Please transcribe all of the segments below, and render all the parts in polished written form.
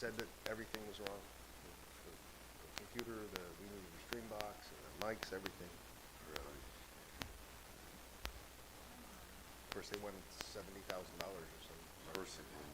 said that everything was wrong. The computer, we needed the stream box, the mics, everything. Really? Of course, they wanted $70,000 or something. Of course it did.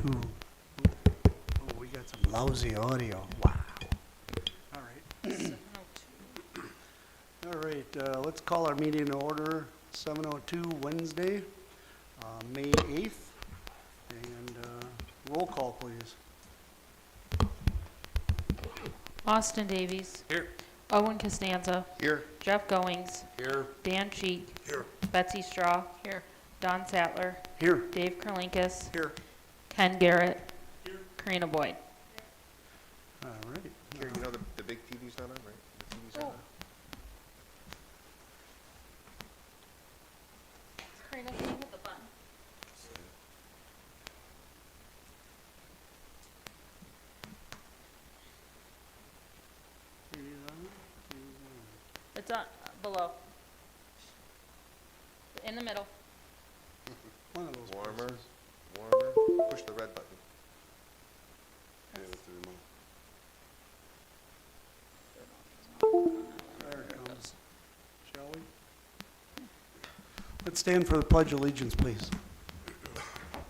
Oh, we got some lousy audio. Wow. All right. All right, let's call our meeting to order, 7:02 Wednesday, May 8th. And roll call, please. Austin Davies. Here. Owen Costanza. Here. Jeff Goings. Here. Dan Cheek. Here. Betsy Straw. Here. Don Sattler. Here. Dave Kerlinkus. Here. Ken Garrett. Here. Karina Boyd. All right. Here, you know the big TV's not on, right? The TV's not on. Karina, can you hit the button? It's on below. In the middle. One of those Warmer, places. warmer. Push the red button. Yeah, with the remote. There it comes. Shall we? Let's stand for the Pledge of Allegiance, please.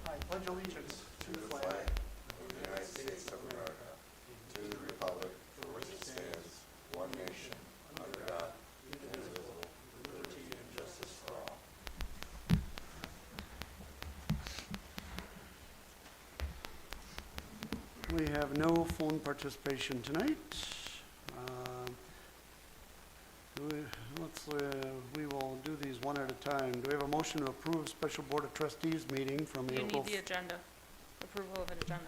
I pledge allegiance to the flag of the United States of America, to the republic for which it stands, one nation, under God, indivisible, with liberty and justice for all. We have no phone participation tonight. We will do these one at a time. Do we have a motion to approve special Board of Trustees meeting from You April? need the agenda. Approval of an agenda.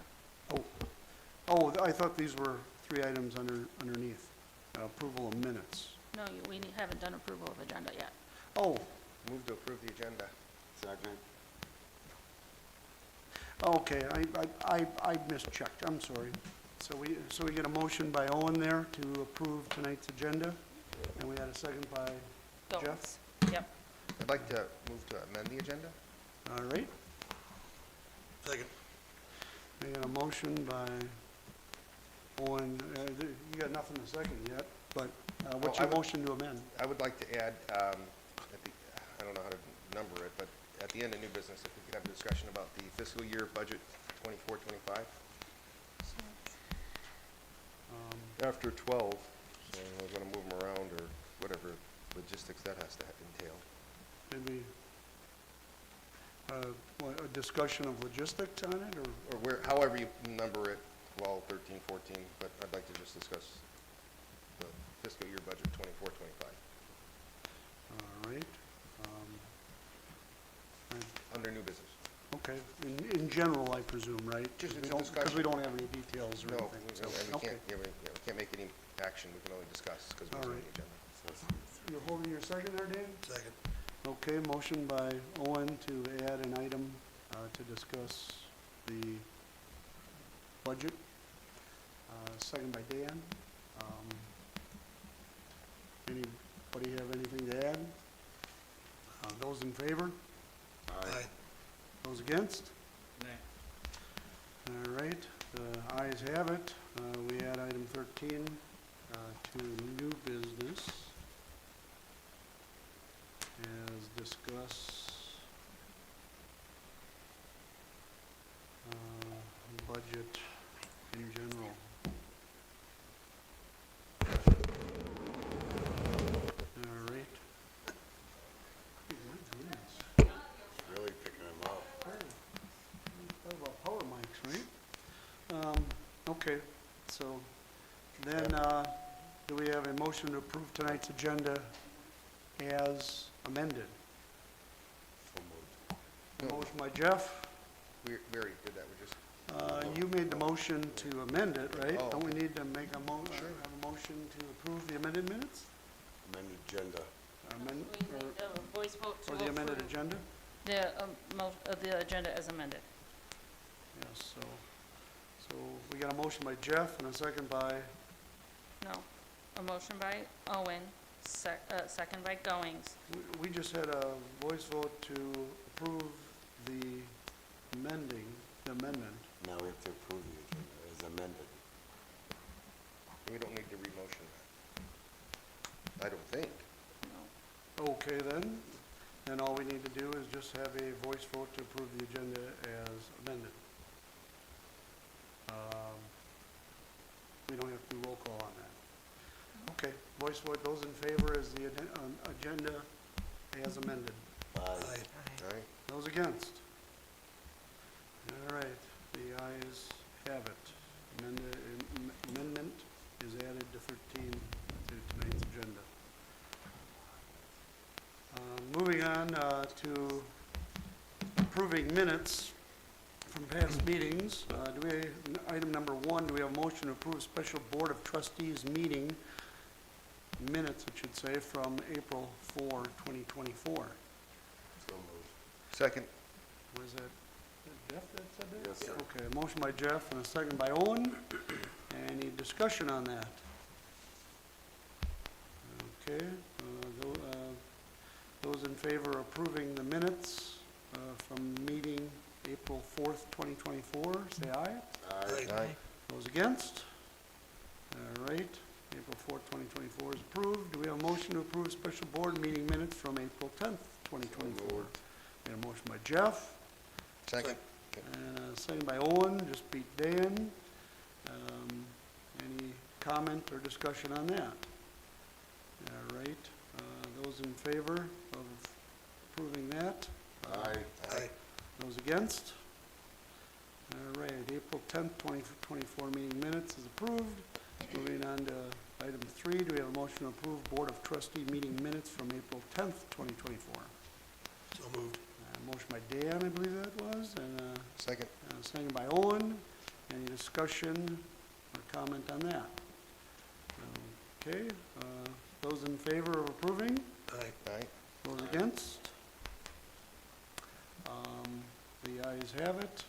Oh, I thought these were three items underneath. Approval of minutes. No, we haven't done approval of agenda yet. Oh, Move to approve the agenda. Second. okay, I mischecked, I'm sorry. So we get a motion by Owen there to approve tonight's agenda, and we had a second by Jeff? Goins. Yep. I'd like to move to amend the agenda. All right. Second. We got a motion by Owen, you got nothing to second yet, but what's Oh, your motion to amend? I would like to add, I don't know how to number it, but at the end of new business, if we could have a discussion about the fiscal year budget 24-25. After 12, so we're going to move them around or whatever logistics that has to entail. Maybe a discussion of logistics on it, or? However you number it, 12, 13, 14, but I'd like to just discuss the fiscal year budget 24-25. All right. Under new business. Okay, in general, I presume, right? Just Because a discussion. we don't have any details or No, anything. and we Okay. can't make any action, we can only discuss because All it's on right. the agenda. You're holding your second there, Dan? Second. Okay, motion by Owen to add an item to discuss the budget. Second by Dan. Anybody have anything to add? Those in favor? Aye. Those against? Nay. All right, the ayes have it. We add item 13 to new business as discuss budget in general. All right. Really picking them up. Talk about power mics, right? Okay, so Then, do we have a motion to approve tonight's agenda as amended? So moved. No. Motion by Jeff. We already did that, we're just, You made the motion to amend it, right? Oh. Don't we need to make a have a motion to approve the amended minutes? Amended agenda. Amend- We need a voice vote to Or the amended approve agenda? the agenda as amended. Yes, so we got a motion by Jeff and a second by, No, a motion by Owen, second by Goings. we just had a voice vote to approve the amendment. Now we have to approve the agenda as amended. we don't need to re-motion that. I don't think. No. Okay, then all we need to do is just have a voice vote to approve the agenda as amended. We don't have to do roll call on that. Okay, voice vote, those in favor is the agenda as amended. Aye. All right, Those against? All right, the ayes have it. Amendment is added to 13 to tonight's agenda. Moving on to approving minutes from past meetings. Item number 1, do we have a motion to approve special Board of Trustees meeting minutes, it should say, from April 4, 2024? So moved. second, Was that Jeff that said that? Yes, sir. Okay, a motion by Jeff and a second by Owen. Any discussion on that? Okay, those in favor of approving the minutes from meeting April 4th, 2024, say aye. Aye. aye, Those against? All right, April 4th, 2024 is approved. Do we have a motion to approve special board meeting minutes from April 10th, 2024? moved. We have a motion by Jeff. second, And a second by Owen, just beat Dan. Any comment or discussion on that? All right, those in favor of approving that? Aye. Those against? All right, April 10th, 2024 meeting minutes is approved. Moving on to item 3, do we have a motion to approve Board of Trustee meeting minutes from April 10th, 2024? So moved. Motion by Dan, I believe that was, and second, second by Owen. Any discussion or comment on that? Okay, those in favor of approving? Aye. aye, Those against? The ayes have it.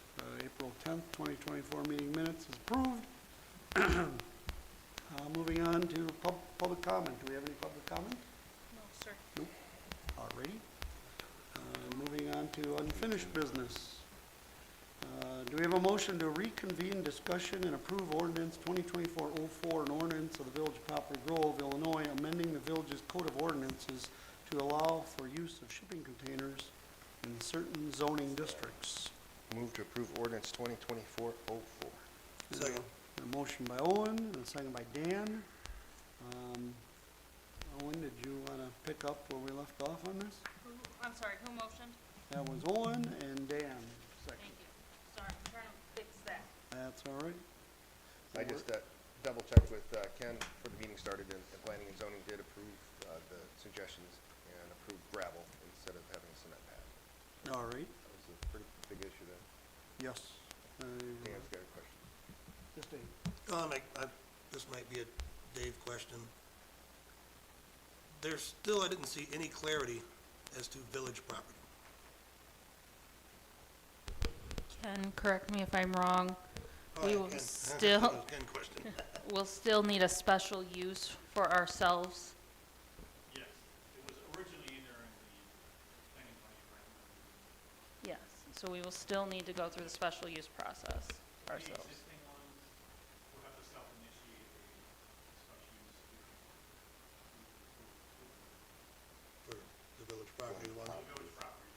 April 10th, 2024 meeting minutes is approved. Moving on to public comment. Do we have any public comment? No, sir. Alrighty. Moving on to unfinished business. Do we have a motion to reconvene discussion and approve ordinance 2024-04, an ordinance of the Village of Poplar Grove, Illinois, amending the village's code of ordinances to allow for use of shipping containers in certain zoning districts? move to approve ordinance 2024-04. Second. A motion by Owen and a second by Dan. Owen, did you want to pick up where we left off on this? I'm sorry, who motioned? That was Owen and Dan, second. Thank you. Sorry, I'm trying to fix that. That's all right. I just double checked with Ken before the meeting started, and the planning and zoning did approve the suggestions and approved gravel instead of having a cement pad. All right, That was a pretty big issue there. yes. Dan's got a question. Just Dave. This might be a Dave question. There's still, I didn't see any clarity as to village property. Ken, correct me if I'm wrong. Oh, We yeah, will Ken. still- That was Ken question. We'll still need a special use for ourselves. Yes, it was originally in there in the planning plan. Yes, so we will still need to go through the special use process The ourselves. existing ones will have to self-initiate a special use. For the village property one. The village property.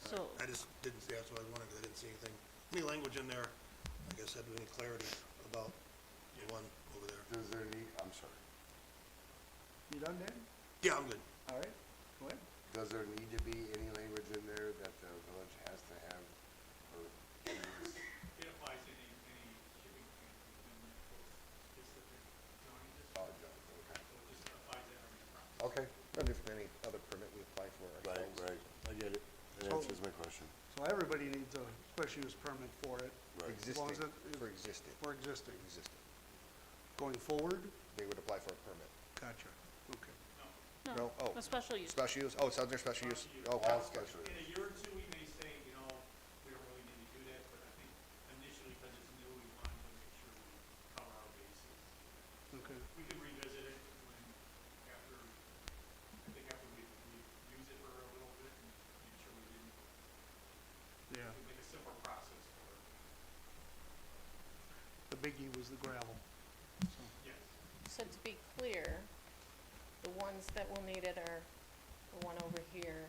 So, I just didn't see, that's what I wanted, 'cause I didn't see any language in there, I guess, had any clarity about the one over there. Does there need, I'm sorry, You done, Dan? Yeah, I'm good. All right, go ahead. does there need to be any language in there that the village has to have, or use? It applies to any shipping container within those specific other permit we apply for Right, ourselves. right, I get it, that So- answers my question. So everybody needs a special use permit for it, Right. as long as Existing, it- for existing, for existing. existing. Going forward? They would apply for a permit. Gotcha, okay. No, oh. A special use. Special use, oh, it's under special use, Special use. okay. All gotcha. special In use. a year or two, we may say, you know, we don't really need to do that, but I think initially, because it's new, we wanted to make sure we cover our bases. Okay. We could revisit it when, after we use it for a little bit and make sure we didn't, Yeah, we make a simpler process for it. the biggie was the gravel, so. Yes. So to be clear, the ones that will need it are the one over here,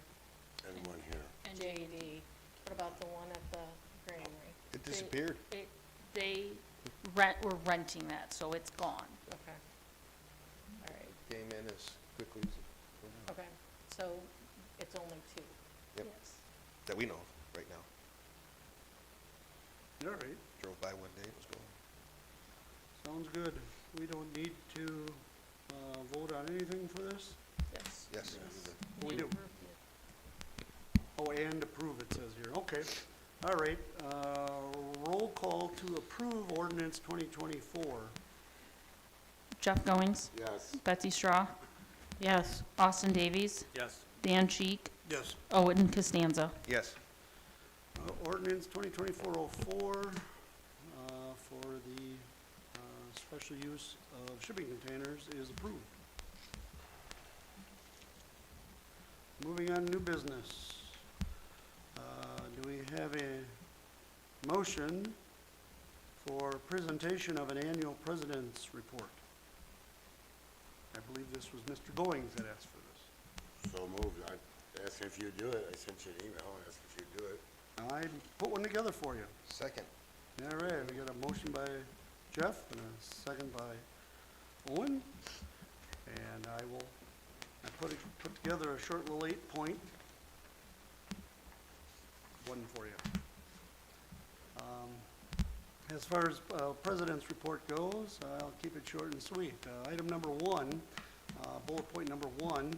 And one here. And JD. What about the one at the granary? It disappeared. We're renting that, so it's gone. Okay. All right, Came in as quickly as it went out. okay. So it's only two. Yep. Yes. That we know of right now. All right, Drove by one day, it was gone. sounds good. We don't need to, vote on anything for this? Yes. Yes. We do. Oh, and approve, it says here, okay. All right, roll call to approve ordinance 2024. Jeff Goings, Yes. Betsy Straw, Yes. Austin Davies, Yes. Dan Cheek, Yes. Owen Costanza. Yes. Ordinance 2024-04, for the, special use of shipping containers is approved. Moving on, new business. Do we have a motion for presentation of an annual president's report? I believe this was Mr. Goings that asked for this. So moved, I asked if you'd do it, I sent you an email, I asked if you'd do it. I put one together for you. Second. All right, we got a motion by Jeff and a second by Owen. And I put together a short little 8-point one for you. As far as President's report goes, I'll keep it short and sweet. Item number 1, bullet point number 1,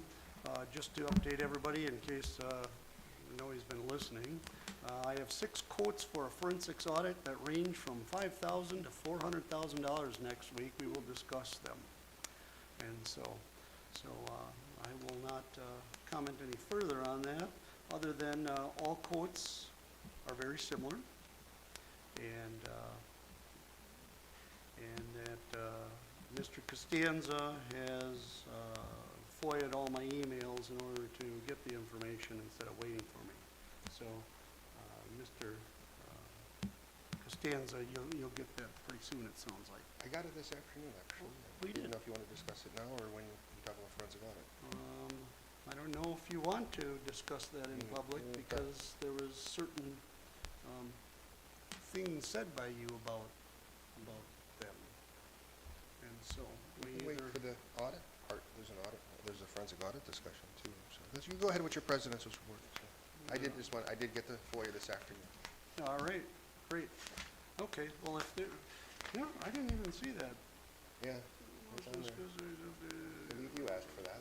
just to update everybody in case you know he's been listening. I have 6 quotes for a forensics audit that range from $5,000 to $400,000 next week. We will discuss them. And so I will not comment any further on that, other than all quotes are very similar. And that Mr. Costanza has FOIA'd all my emails in order to get the information instead of waiting for me. So, Mr. Costanza, you'll get that pretty soon, it sounds like. I got it this afternoon, actually. We Didn't did. know if you want to discuss it now or when you talk about forensic audit. I don't know if you want to discuss that in public, Okay. because there was certain things said by you about them. And so, we We can wait either, for the audit part. There's a forensic audit discussion too. So you go ahead with your president's report. So I did get the FOIA this afternoon. all right, great. Okay, well, if there, no, I didn't even see that. Yeah. It's on there. You asked for that.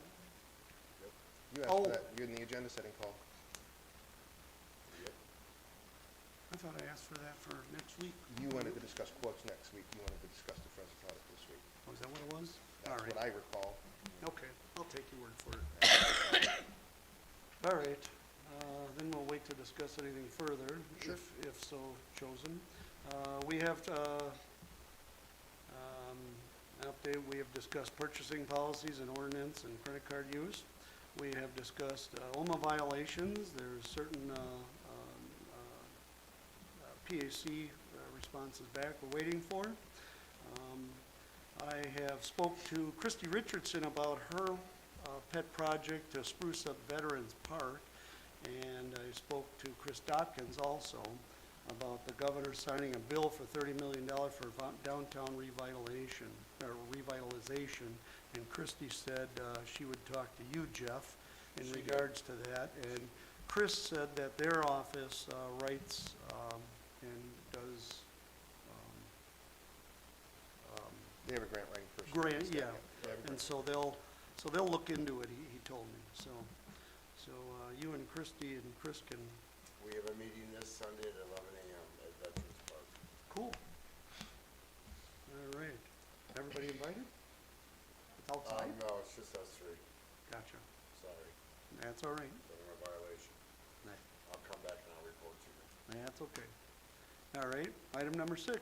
You asked Oh. for that. You're in the agenda setting call. I thought I asked for that for next week. You wanted to discuss quotes next week. You wanted to discuss the forensic audit this week. Was that what it was? All That's right. what I recall. Okay, I'll take your word for it. All right, then we'll wait to discuss anything further, Sure. if so chosen. We have, an update, we have discussed purchasing policies and ordinance and credit card use. We have discussed, OMA violations, there's certain, PAC responses back we're waiting for. I have spoke to Christy Richardson about her pet project to spruce up Veterans Park, and I spoke to Chris Dopkins also about the governor signing a bill for $30 million for downtown revitalization, and Christy said she would talk to you, Jeff, in regards to that, and Chris said that their office writes and does They have a grant writing person. grant, yeah, They have a and grant. so they'll So they'll look into it, he told me, so, you and Christie and Chris can, We have a meeting this Sunday at 11 a.m. at Veterans Park. cool. All right, everybody invited? It's outside? No, it's just us three. Gotcha, Sorry, that's all right. but I'm a violation. Right. I'll come back and I'll report to you. That's okay. All right, item number 6,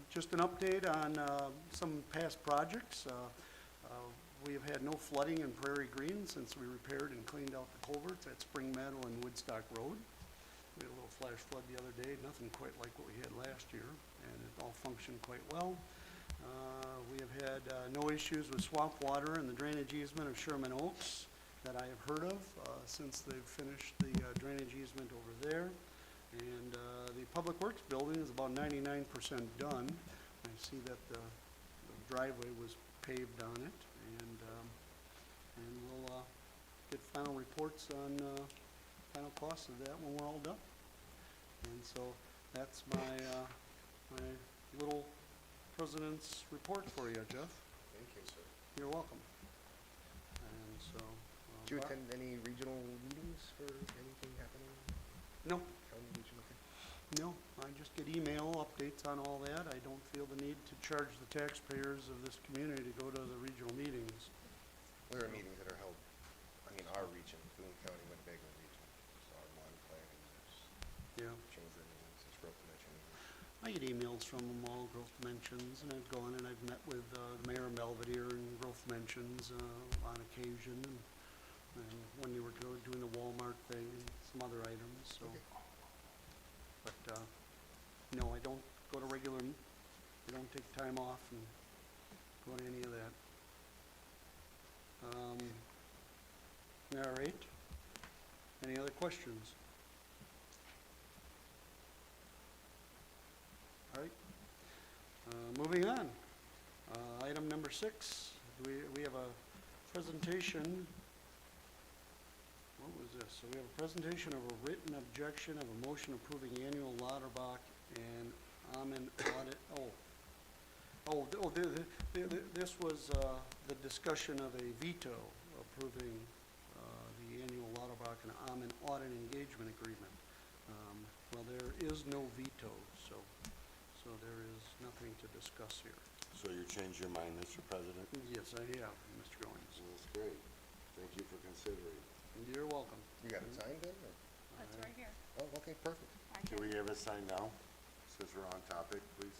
just an update on some past projects. We have had no flooding in Prairie Green since we repaired and cleaned out the culverts at Spring Meadow and Woodstock Road. We had a little flash flood the other day, nothing quite like what we had last year, and it all functioned quite well. We have had no issues with swamp water and the drainage easement of Sherman Oaks that I have heard of since they've finished the drainage easement over there. And the Public Works building is about 99% done. I see that the driveway was paved on it, and we'll get final reports on final costs of that when we're all done. And so that's my my little president's report for you, Jeff. Thank you, sir. You're welcome. And so. Do you attend any regional meetings for anything happening? No. County regional? Okay. No, I just get email updates on all that. I don't feel the need to charge the taxpayers of this community to go to the regional meetings. There are meetings that are held, I mean, our region, Boone County, Winnebago region, so our one planning, Yeah. there's chamber meetings, there's growth dimension meetings. I get emails from them all, Growth Dimensions, and I've gone and I've met with the mayor of Belvedere and Growth Dimensions on occasion, and when they were doing the Walmart thing and some other items, so. Okay. But, no, I don't go to regular, I don't take time off and go to any of that. All right. Any other questions? All right. Moving on. Item number 6, we have a presentation. What was this? So we have a presentation of a written objection of a motion approving annual Lauterbach and Amen audit. This was the discussion of a veto approving the annual Lauterbach and Amen audit engagement agreement. Well, there is no veto, so there is nothing to discuss here. So you changed your mind, Mr. President? Yes, I have, Mr. Goins. That's great. Thank you for considering. You're welcome. You got it signed then, or? That's right here. Oh, okay, perfect. I Can can- we have a sign now, since we're on topic, please?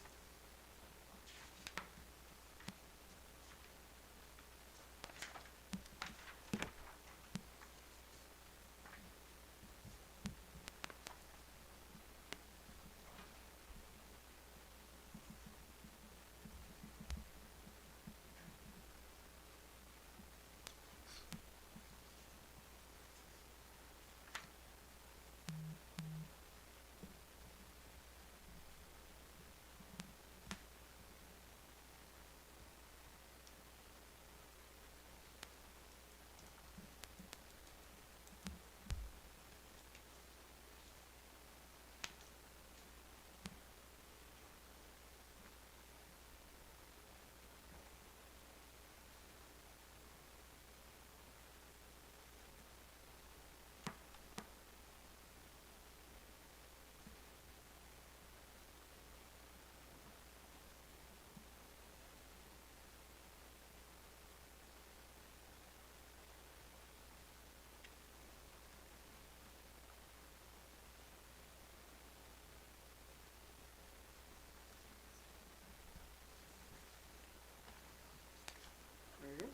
There you go.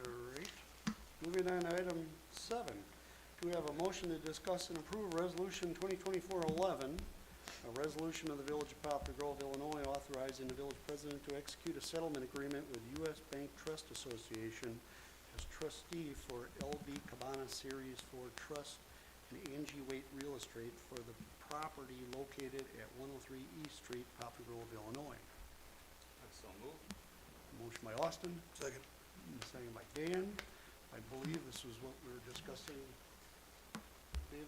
All right. Moving on to item 7. Do we have a motion to discuss and approve Resolution 2024-11, a resolution of the Village of Poplar Grove, Illinois, authorizing the village president to execute a settlement agreement with U.S. Bank Trust Association as trustee for LB Cabana Series 4 Trust and Angie Waite Real Estate for the property located at 103 East Street, Poplar Grove, Illinois. So moved. Motion by Austin, Second. and second by Dan. I believe this was what we were discussing, Dave,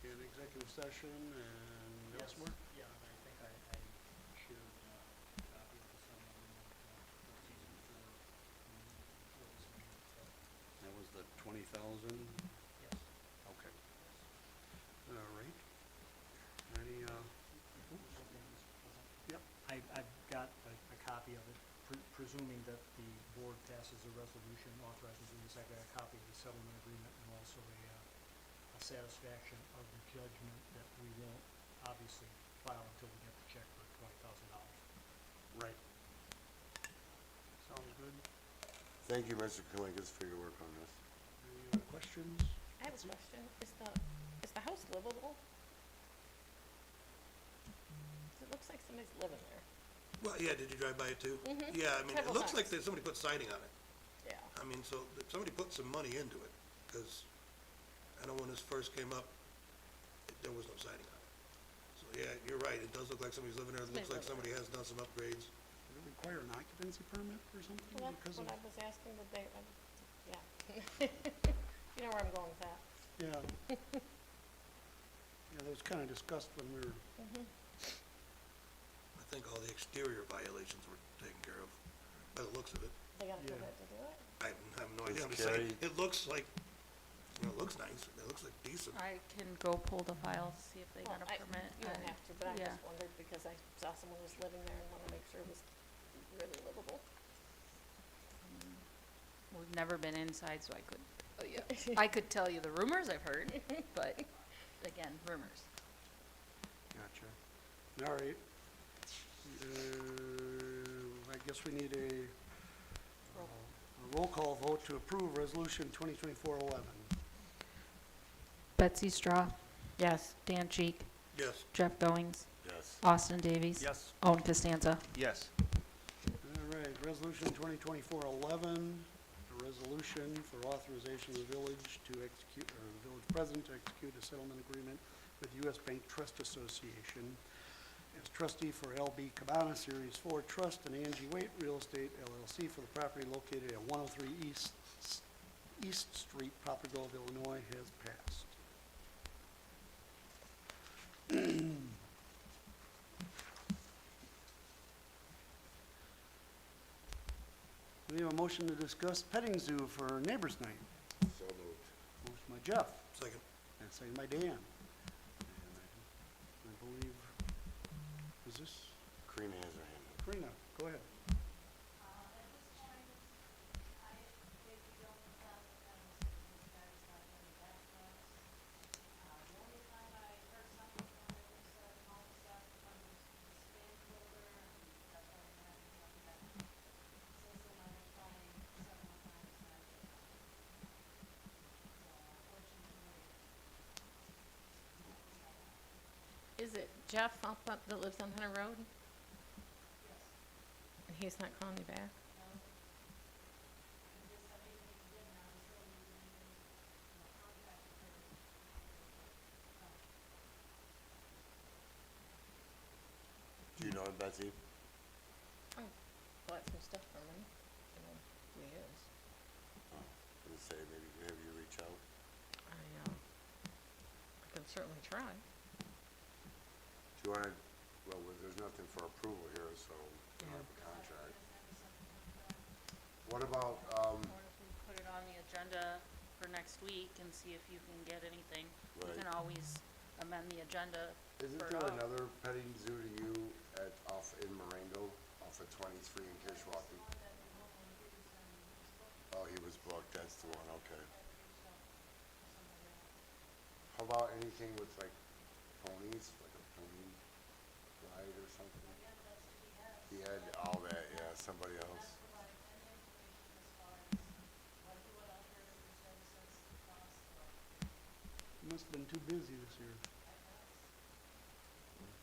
in executive session and elsewhere. Yeah, and I think I shared a copy of the presuming that the board passes a resolution authorizing doing this, I got a copy of the settlement agreement and also a satisfaction of the judgment that we won't obviously file until we get the check for $20,000. Right. Sounds good. Thank you, Mr. Kalikas, for your work on this. Any other questions? I have a question. Is the house livable? It looks like somebody's living there. Well, yeah, did you drive by it too? Mhm. Yeah, I mean, it Several looks like times. somebody put siding on it. Yeah. I mean, so somebody put some money into it, because I know when this first came up, there was no siding on it. So, yeah, you're right, it does look like somebody's living there, it looks like somebody has done some upgrades. Does it require an occupancy permit or something Well, that's because what of? I was asking today. Yeah. You know where I'm going with that. Yeah. Yeah, that was kind of discussed when we were, I think all the exterior violations were taken care of, by the looks of it. They got a Yeah. permit to do it? I have no idea, I'm Is just saying, Carrie- it looks like, it looks nice, it looks like decent. I can go pull the files, see if they Well, got a permit. You don't have to, but I yeah. just wondered because I saw someone was living there and wanted to make sure it was really livable. We've never been inside, so I couldn't tell you. I could tell you the rumors I've heard, but again, rumors. gotcha. All right. I guess we need a roll call vote to approve resolution 2024-11. Betsy Straw, Yes. Dan Cheek, Yes, Jeff Goings, Yes. Austin Davies. Yes. Owen Costanza. Yes. All right, resolution 2024-11, a resolution for authorization of the village to execute, or the village president to execute a settlement agreement with U.S. Bank Trust Association as trustee for LB Cabana Series 4 Trust and Angie Waite Real Estate LLC for the property located at 103 East Street, Poplar Grove, Illinois, has passed. We have a motion to discuss petting zoo for Neighbors Night. So moved. Motion by Jeff, second. and second by Dan. And I believe, is this Karina has her hand up. Karina? Go ahead. Is it Jeff up that lives on Hunter Road? And he's not calling you back? Do you know him, Betsy? I bought some stuff from him. I know who he is. Oh, I was gonna say, maybe have you reach out? I can certainly try. Do you wanna, well, there's nothing for approval here, so we don't have a contract. What about, Or if we put it on the agenda for next week and see if you can get anything. We Right. can always amend the agenda isn't for, there another petting zoo to you in Marengo, off of 23 in Kishwaukee? Oh, he was booked, that's the one, okay. How about anything with like ponies, like a pony ride or something? He had all that, yeah, somebody else. You must have been too busy this year.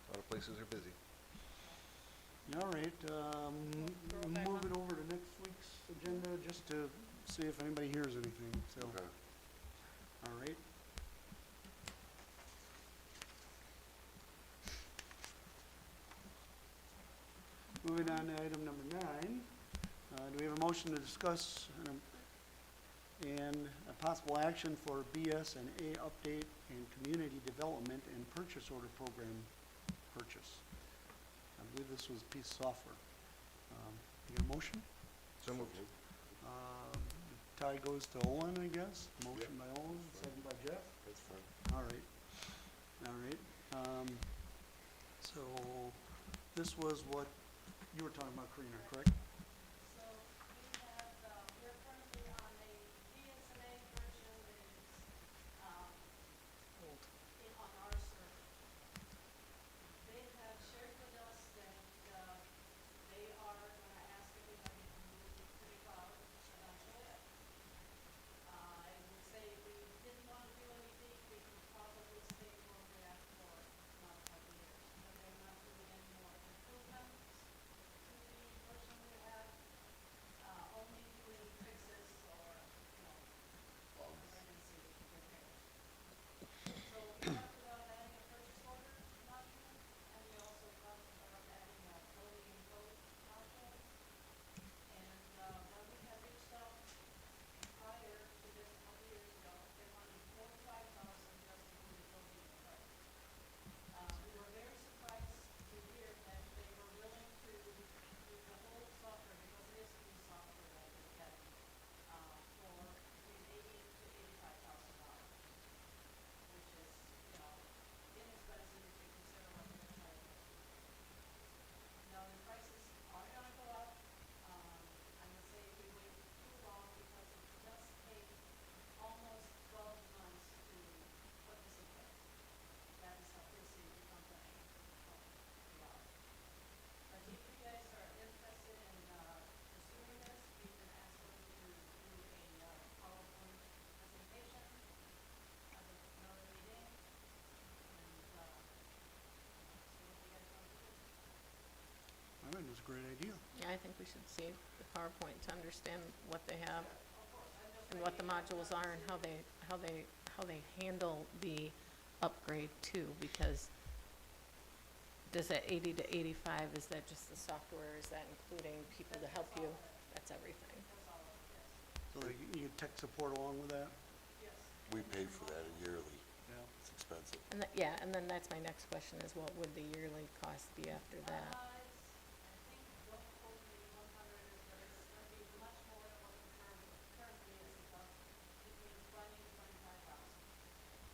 A lot of places are busy. All right, Throw it back move on. it over to next week's agenda just to see if anybody hears anything, so, Okay. all right. Moving on to item number 9, do we have a motion to discuss and a possible action for BS&A update and community development and purchase order program purchase? I believe this was a piece of software. You got a motion? So moved. Tie goes to Owen, I guess. Motion by Owen, second by Jeff. That's fine. All right. All right. So this was what you were talking about, Karina, correct? So it's a great idea. Yeah, I think we should see the PowerPoint to understand what they have and what the modules are and how they handle the upgrade too, because does that 80 to 85, is that just the software? Is that including people to help you? That's everything. So you get tech support along with that? We pay for that yearly. Yeah. It's expensive. And yeah, and then that's my next question is what would the yearly cost be after that?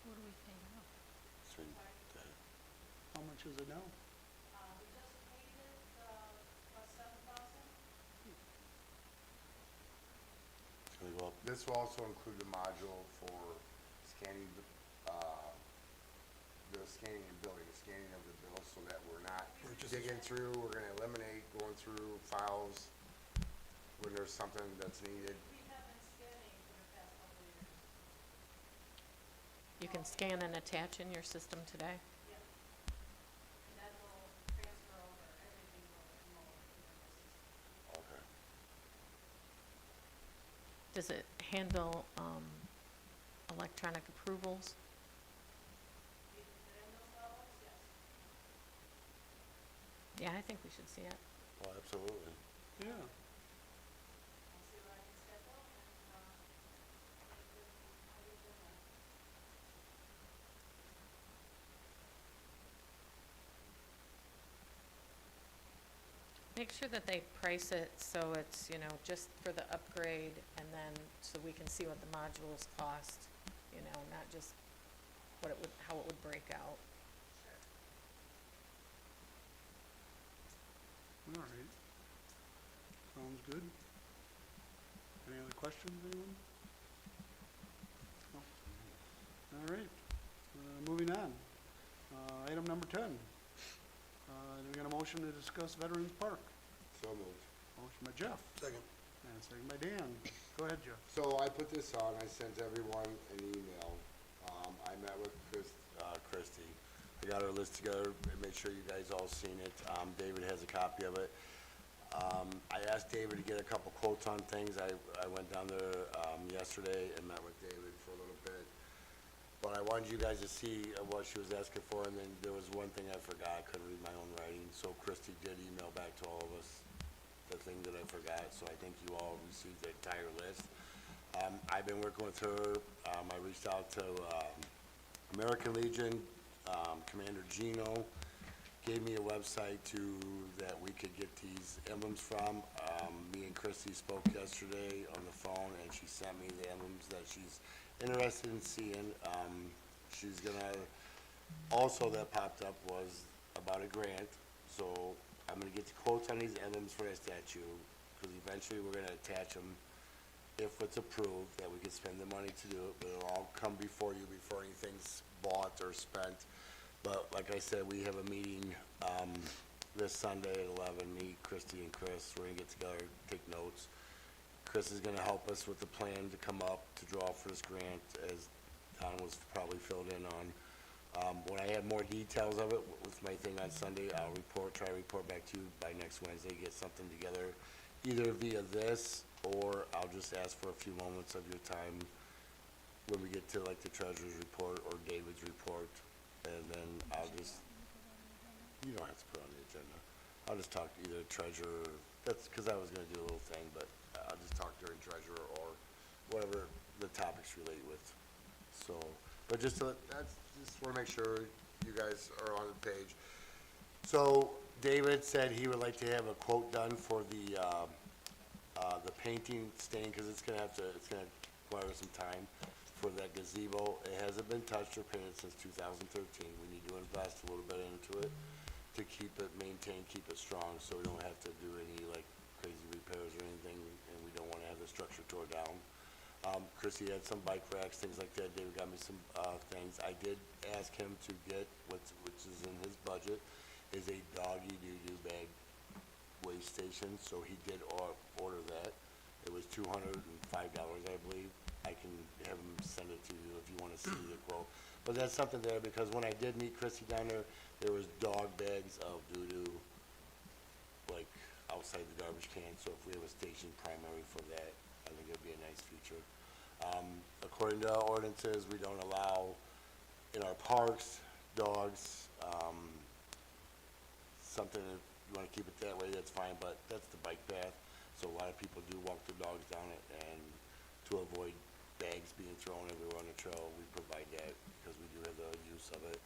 What do we pay now? So, How much is it now? it's gonna go up. This will also include the module for scanning the scanning and billing, the scanning of the bill, so that we're not digging through, we're gonna eliminate going through files when there's something that's needed. You can scan and attach in your system today? Okay. Does it handle electronic approvals? Yeah, I think we should see it. Well, absolutely. Yeah. Make sure that they price it so it's, just for the upgrade and then so we can see what the modules cost, not just how it would break out. All right. Sounds good. Any other questions, anyone? No. All right, moving on. Item number 10. Do we got a motion to discuss Veterans Park? So moved. Motion by Jeff, Second. and second by Dan. Go ahead, Jeff. So I put this on, I sent everyone an email. I met with Christie. I got our list together, and made sure you guys all seen it. David has a copy of it. I asked David to get a couple quotes on things. I went down there, yesterday and met with David for a little bit. But I wanted you guys to see what she was asking for, and then there was one thing I forgot. I couldn't read my own writing, so Christie did email back to all of us the thing that I forgot, so I think you all received the entire list. I've been working with her. I reached out to, American Legion, Commander Gino gave me a website that we could get these emblems from. Me and Christy spoke yesterday on the phone, and she sent me the emblems that she's interested in seeing. She's gonna, also that popped up was about a grant, so I'm gonna get the quotes on these emblems for that statue, because eventually we're gonna attach them, if it's approved, that we can spend the money to do it, but it'll all come before you, before anything's bought or spent. But like I said, we have a meeting, this Sunday at 11, me, Christy, and Chris. We're gonna get together, take notes. Chris is gonna help us with the plan to come up, to draw for this grant, as Don was probably filled in on. When I have more details of it, with my thing on Sunday, I'll try to report back to you by next Wednesday, get something together, either via this, or I'll just ask for a few moments of your time when we get to like the treasurer's report or David's report, and then I'll just, you don't have to put it on the agenda. I'll just talk to either treasurer, that's, cause I was gonna do a little thing, but I'll just talk during treasurer or whatever the topics relate with. So, but just to, just wanna make sure you guys are on the page. So David said he would like to have a quote done for the painting stain, cause it's gonna require some time for that gazebo. It hasn't been touched or painted since 2013. We need to invest a little bit into it to keep it maintained, keep it strong, so we don't have to do any like crazy repairs or anything, and we don't wanna have the structure tore down. Chrissy had some bike racks, things like that. David got me some, things. I did ask him to get, which is in his budget, is a doggy doo-doo bag waste station, so he did order that. It was $205, I believe. I can have him send it to you if you wanna see the quote. But that's something there, because when I did meet Chrissy down there was dog bags of doo-doo, like garbage cans, so if we have a station primary for that, I think it'd be a nice feature. According to our ordinances, we don't allow in our parks, dogs, something, if you wanna keep it that way, that's fine, but that's the bike path. So a lot of people do walk their dogs down it, and to avoid bags being thrown everywhere on the trail, we provide that, because we do have the use of it.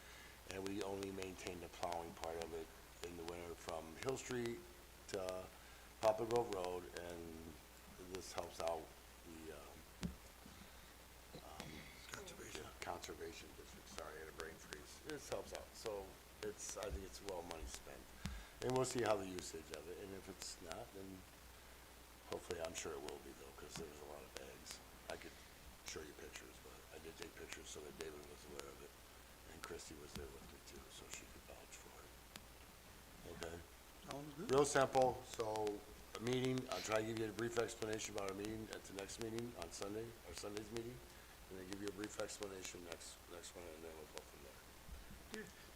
And we only maintain the plowing part of it in the winter from Hill Street to Poplar Grove Road, and this helps out the, Conservation. Conservation District, sorry, I had a brain freeze. This helps out, so it's, I think it's well money spent. And we'll see how the usage of it, and if it's not, then hopefully, I'm sure it will be though, because there's a lot of bags. I could show you pictures, but I did take pictures so that David was aware of it, and Christie was there with me too, so she could vouch for it. Okay? Sounds good. Real simple, so, a meeting, I'll try to give you a brief explanation about our meeting at the next meeting on Sunday, our Sunday's meeting, and then give you a brief explanation next one, and then we'll go from there.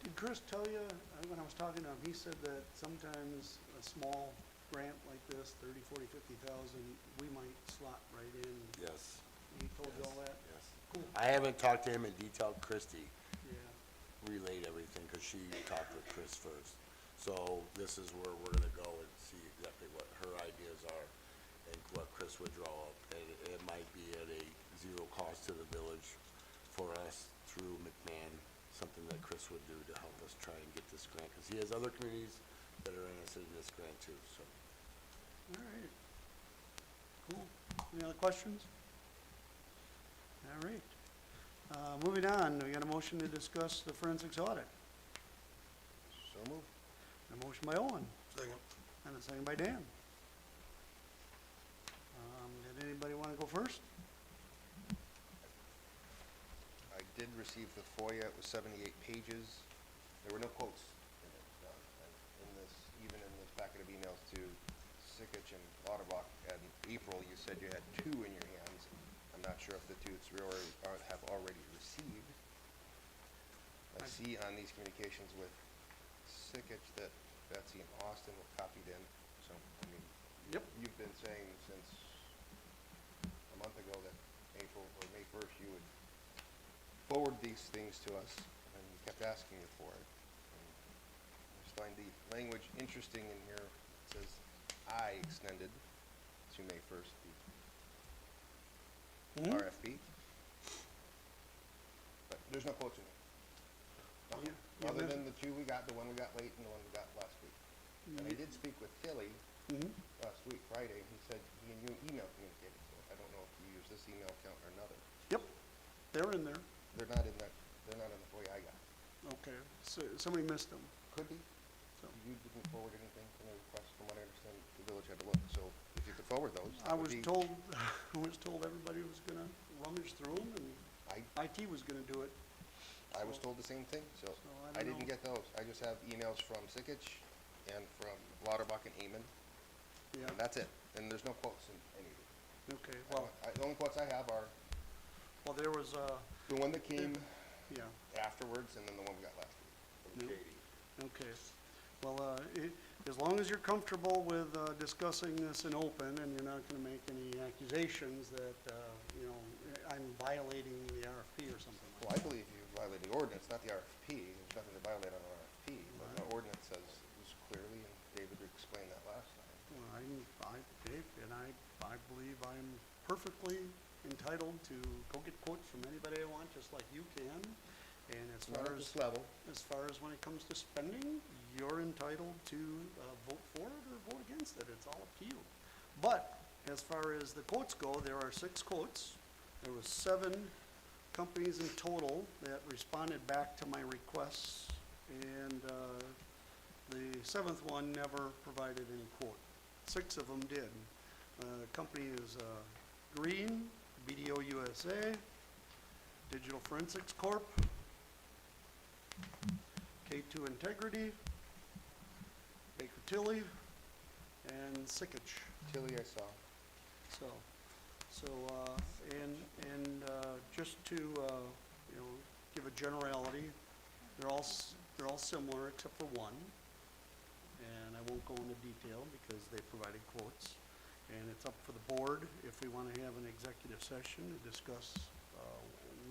Did Chris tell you, when I was talking to him, he said that sometimes a small grant like this, 30, 40, 50,000, we might slot right in. Yes. He told you all that? Yes. Cool. I haven't talked to him in detail. Christie Yeah. relayed everything, because she talked with Chris first. So this is where we're gonna go and see exactly what her ideas are and what Chris would draw up. And it might be at a zero cost to the village for us through McMahon, something that Chris would do to help us try and get this grant, because he has other communities that are interested in this grant too, so. All right. Cool. Any other questions? All right. Moving on, we got a motion to discuss the forensics audit. So moved. A motion by Owen Second. and a second by Dan. Did anybody want to go first? I did receive the FOIA. It was 78 pages. There were no quotes in it. And in this, even in this packet of emails to Sikich and Lauterbach, in April, you said you had 2 in your hands. I'm not sure if the 2 have already received. I see on these communications with Sikich that Betsy and Austin were copied in. So, I mean, Yep. you've been saying since a month ago that April or May 1st, you would forward these things to us, and you kept asking me for it. And I just find the language interesting in here. It says, I extended to May 1st the RFP. But there's no quotes in there. Nothing. Yeah, Other there's- than the 2 we got, the one we got late and the one we got last week. And I did speak with Tilly last week, Friday, and he said he and you email communicated, so I don't know if you use this email account or another. Yep. They're in there. They're not in the FOIA I got. Okay. So somebody missed them. Could be. So- You didn't forward anything from the request, from what I understand, the village had to look, so if you could forward those, I that would was be. told, everybody was gonna rummage through them and I IT was gonna do it. I was told the same thing, so So I I don't didn't know. get those. I just have emails from Sikich and from Lauterbach and Amon, Yeah, and that's it. And there's no quotes in any of it. okay, well, The only quotes I have are there was, the one that came yeah, afterwards and then the one we got last week from No. Katie. okay. Well, as long as you're comfortable with discussing this in open and you're not gonna make any accusations that, I'm violating the RFP or something like Well, I believe you violated the ordinance, not the RFP. There's nothing to violate on an RFP. But the ordinance says this clearly, and David explained that last time. Well, Dave, and I believe I'm perfectly entitled to go get quotes from anybody I want, just like you can. And as Not far at as, this level. when it comes to spending, you're entitled to vote for it or vote against it. It's all up to you. But as far as the quotes go, there are 6 quotes. There was 7 companies in total that responded back to my requests, and the 7th one never provided any quote. 6 of them did. The company is Green, BDO USA, Digital Forensics Corp., K2 Integrity, Baker Tilly, and Sikich. Tilly I saw. And just to, give a generality, they're all similar except for one. And I won't go into detail because they provided quotes. And it's up for the board if we want to have an executive session to discuss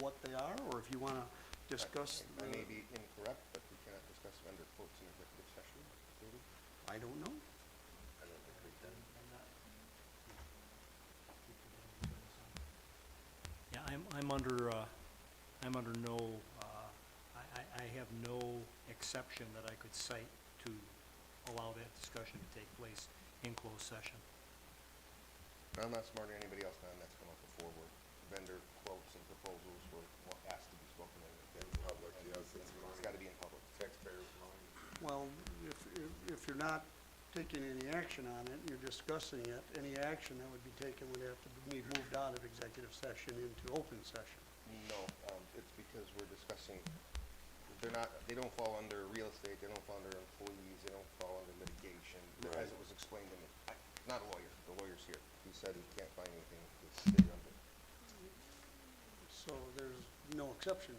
what they are, or if you want to discuss. I may be incorrect, but we cannot discuss vendor quotes in executive session, do we? I don't know. I don't think we can. Yeah, I'm under no, I have no exception that I could cite to allow that discussion to take place in closed session. I'm not smarter than anybody else, man, that's come up before, where vendor quotes and proposals were asked to be spoken in public, and yes, it's money. It's gotta be in public. Taxpayers' money. Well, if you're not taking any action on it, you're discussing it, any action that would be taken would have to be moved out of executive session into open session. No, it's because we're discussing, they don't fall under real estate, they don't fall under employees, they don't fall under litigation, as Right. it was explained to me. Not a lawyer, the lawyer's here, he said he can't find anything to stay under. So there's no exception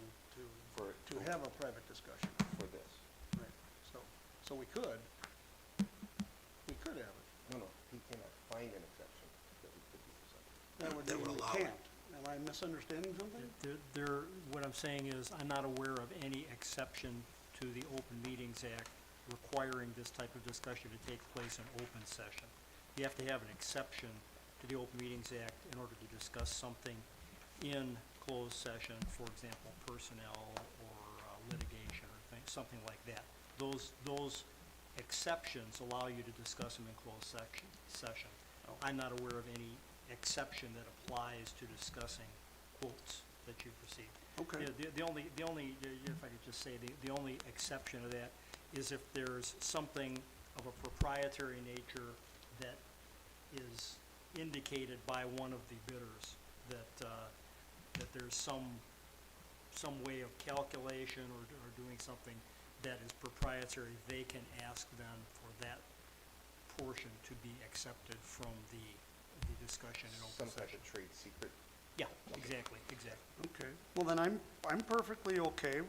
For- to have a private discussion. For this. Right. So we could have it. No, he cannot find an exception that we could use. That would That mean would we allow it. can't. Am I misunderstanding something? What I'm saying is, I'm not aware of any exception to the Open Meetings Act requiring this type of discussion to take place in open session. You have to have an exception to the Open Meetings Act in order to discuss something in closed session, for example, personnel or litigation or something like that. Those exceptions allow you to discuss them in closed session. I'm not aware of any exception that applies to discussing quotes that you've received. Okay. Yeah, the only, if I could just say, the only exception to that is if there's something of a proprietary nature that is indicated by one of the bidders, that there's some way of calculation or doing something that is proprietary, they can ask then for that portion to be accepted from the discussion in open Some type session. of trade secret. Yeah, exactly. Okay. Well, then I'm perfectly okay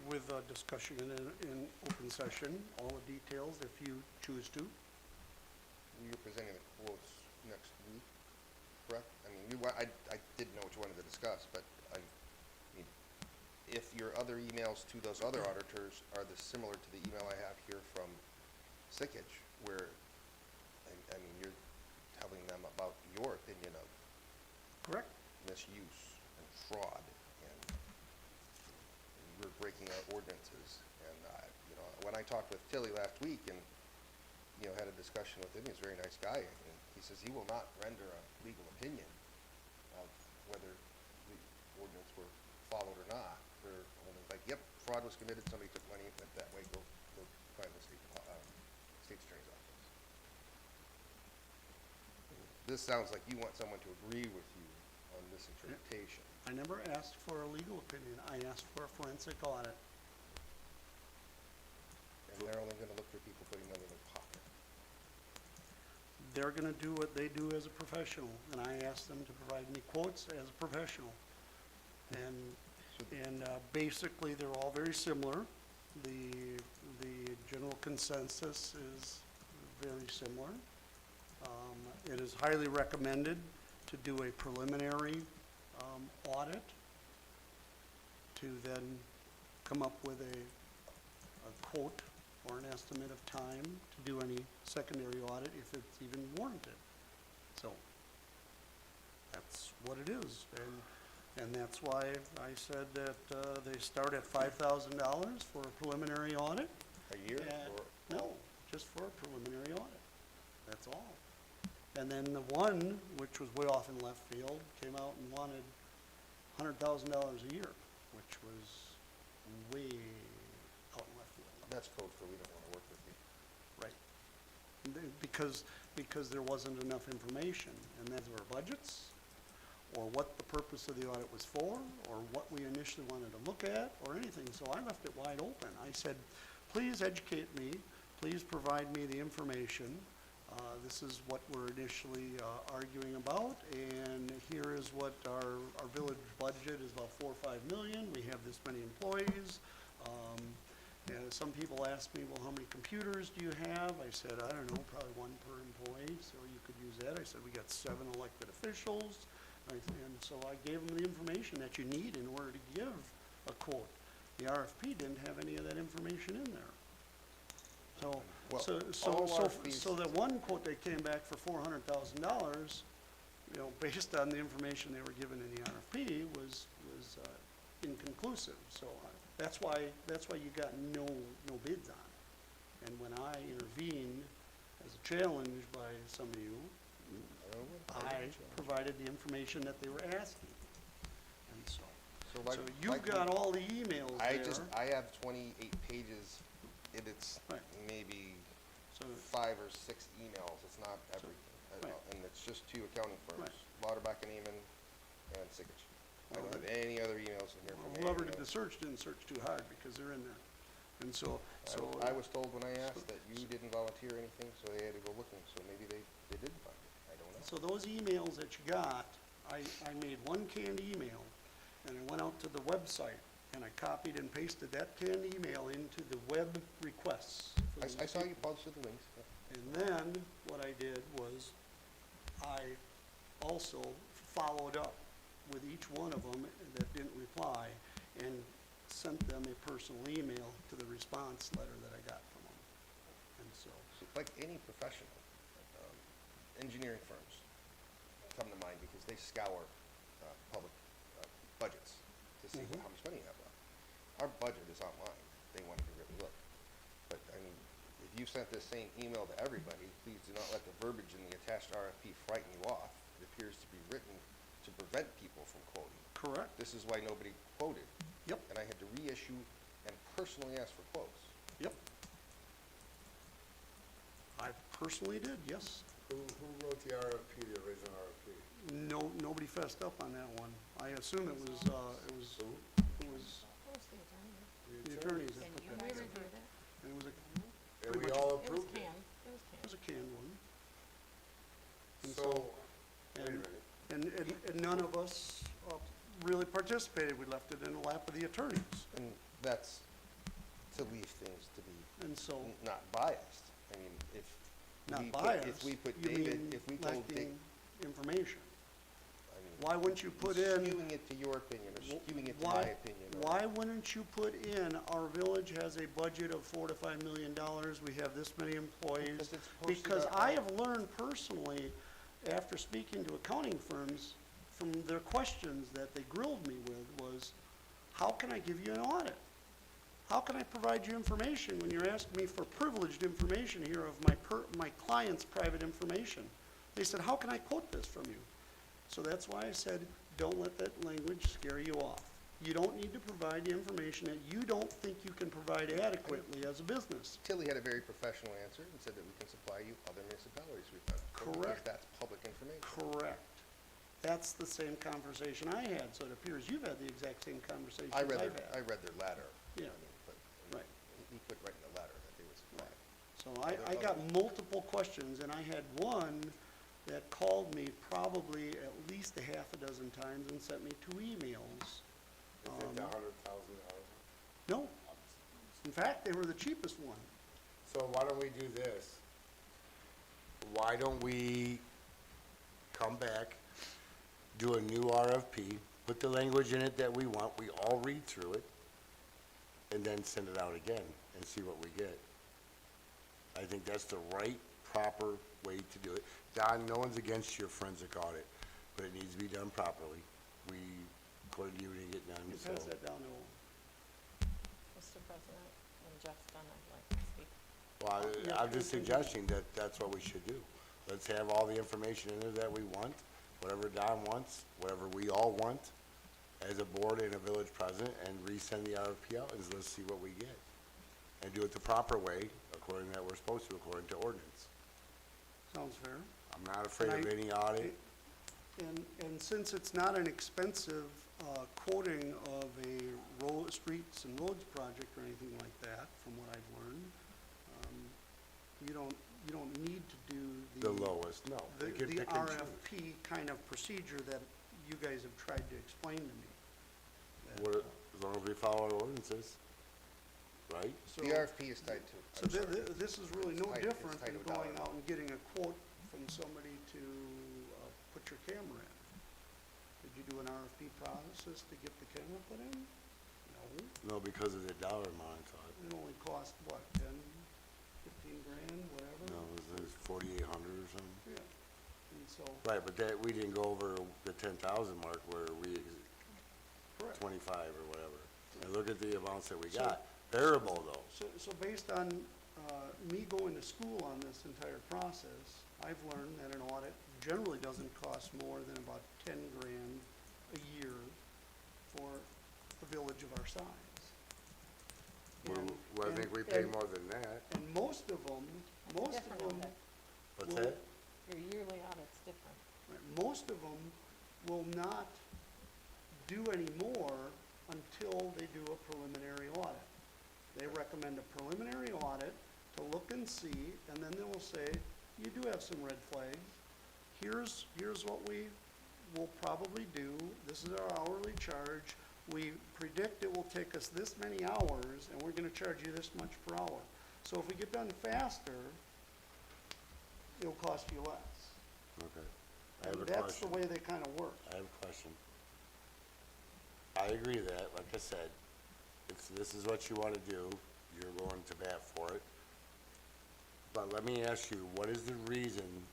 with discussion in open session, all the details if you choose to. You're presenting the quotes next week, correct? I mean, I didn't know what you wanted to discuss, but I mean, if your other emails to those other auditors are similar to the email I have here from Sickich, where, I mean, you're telling them about your opinion of Correct? misuse and fraud, and we're breaking our ordinances. And, you know, when I talked with Tilly last week and, you know, had a discussion with him, he's a very nice guy, and he says he will not render a legal opinion of whether the ordinance were followed or not. They're only like, yep, fraud was committed, somebody took money, went that way, go find the state's attorney's office. This sounds like you want someone to agree with you on this interpretation. I never asked for a legal opinion. I asked for a forensic audit. And they're only gonna look for people putting money in their pocket. They're gonna do what they do as a professional, and I asked them to provide me quotes as a professional. And basically, they're all very similar. The general consensus is very similar. It is highly recommended to do a preliminary audit to then come up with a quote or an estimate of time to do any secondary audit if it's even warranted. So that's what it is. And that's why I said that they start at $5,000 for a preliminary audit. A year or? No, just for a preliminary audit. That's all. And then the one, which was way off in left field, came out and wanted $100,000 a year, which was way out in left field. That's code for we don't wanna work with you. Right. Because there wasn't enough information, and that's our budgets, or what the purpose of the audit was for, or what we initially wanted to look at, or anything. So I left it wide open. I said, please educate me, please provide me the information. This is what we're initially arguing about, and here is what our village budget is, about 4 or 5 million. We have this many employees, And some people ask me, well, how many computers do you have? I said, I don't know, probably one per employee, so you could use that. I said, we got 7 elected officials. And so I gave them the information that you need in order to give a quote. The RFP didn't have any of that information in there. So, Well, so all so RFPs that one quote that came back for $400,000, you know, based on the information they were given in the RFP was inconclusive. So that's why you got no bids on it. And when I intervened as a challenge by some of you, I provided the information that they were asking. And so like you've got all the emails there. I have 28 pages, and it's Right. maybe So, 5 or 6 emails, it's not everything. Right. And it's just 2 accounting firms, Right. Lauterbach and Amon, and Sikich. I don't have any other emails in here from whoever any did the other- search didn't search too hard because they're in there. And so, I was told when I asked that you didn't volunteer anything, so they had to go looking, so maybe they didn't find it, I don't know. So those emails that you got, I made one canned email, and I went out to the website, and I copied and pasted that canned email into the web requests. for I those saw you people. posted the links, yeah. And then, what I did was, I also followed up with each one of them that didn't reply, and sent them a personal email to the response letter that I got from them. And so, So, like any professional, engineering firms come to mind because they scour public budgets to see how much money you have left. Our budget is online. They wanted to really look. But, I mean, if you sent this same email to everybody, please do not let the verbiage in the attached RFP frighten you off. It appears to be written to prevent people from quoting. correct? This is why nobody quoted. Yep. And I had to reissue and personally ask for quotes. Yep. I personally did, yes. Who wrote the RFP, the original RFP? Nobody fessed up on that one. I assume it was Who? the attorneys that And put you that guys together. reviewed it? And it was And we Pretty much- all It was approved it. canned, it was it was canned. a canned one. And So, wait a and- minute. And none of us really participated. We left it in the lap of the attorneys. And that's to leave things to be And so, not biased. I mean, if not we put, biased, if we put you David, mean if we told David, lacking information. I mean, Why wouldn't you put in? skewing it to your opinion or skewing it to my Why, opinion. or- why wouldn't you put in, our village has a budget of $4 to $5 million, we have this many employees? Because it's posted Because up I on- have learned personally, after speaking to accounting firms, from their questions that they grilled me with was, how can I give you an audit? How can I provide you information when you're asking me for privileged information here of my client's private information? They said, how can I quote this from you? So that's why I said, don't let that language scare you off. You don't need to provide the information that you don't think you can provide adequately as a business. Tilly had a very professional answer and said that we can supply you other municipalities we've done. Correct. Because that's public information. Correct. That's the same conversation I had, so it appears you've had the exact same conversation I I've read had. I read their letter. Yeah. I mean, but Right. he put right in the letter that they would supply. So I got multiple questions, and I had one that called me probably at least a half a dozen times and sent me 2 emails. Is it the $100,000? No. In fact, they were the cheapest one. So why don't we do this? Why don't we come back, do a new RFP, put the language in it that we want, we all read through it, and then send it out again and see what we get. I think that's the right, proper way to do it. Don, no one's against your forensic audit, but it needs to be done properly. We, according to you, didn't get done, You so. pass that down to Mr. President, when Jeff's done, I'd like to speak. Well, Yeah, I'm just continue. suggesting that that's what we should do. Let's have all the information in there that we want, whatever Don wants, whatever we all want as a board and a village president, and resend the RFP out, and let's see what we get. And do it the proper way, according that we're supposed to, according to ordinance. Sounds fair. I'm not afraid of And any audit. And since it's not an expensive quoting of a streets and roads project or anything like that, from what I've learned, you don't need to do The lowest, no. the We can the pick and choose. RFP kind of procedure that you guys have tried to explain to me. That, What- As long as we follow our ordinances. right? So, The RFP is tied to. so I'm sorry. this is really no It's different tied than to a going dollar. out and getting a quote from somebody to, put your camera in. Did you do an RFP process to get the camera put in? No, No, because of the dollar amount, I thought. it only cost, what, 10, 15 grand, whatever? No, it was 4,800 or something. Yeah, and so, Right, but that, we didn't go over the 10,000 mark where we, correct. 25 or whatever. And look at the amounts that we So- got. Variable though. So based on, me going to school on this entire process, I've learned that an audit generally doesn't cost more than about 10 grand a year for a village of our size. And- Well, I think we pay more than that. And most of them, Different audit. What's Well- that? Your yearly audit's different. most of them will not do any more until they do a preliminary audit. They recommend a preliminary audit to look and see, and then they will say, you do have some red flags. Here's what we will probably do. This is our hourly charge. We predict it will take us this many hours, and we're gonna charge you this much per hour. So if we get done faster, it'll cost you less. Okay. I have a And that's the question. way they kinda work. I have a question. I agree that, like I said, if this is what you wanna do, you're going to bat for it. But let me ask you, what is the reason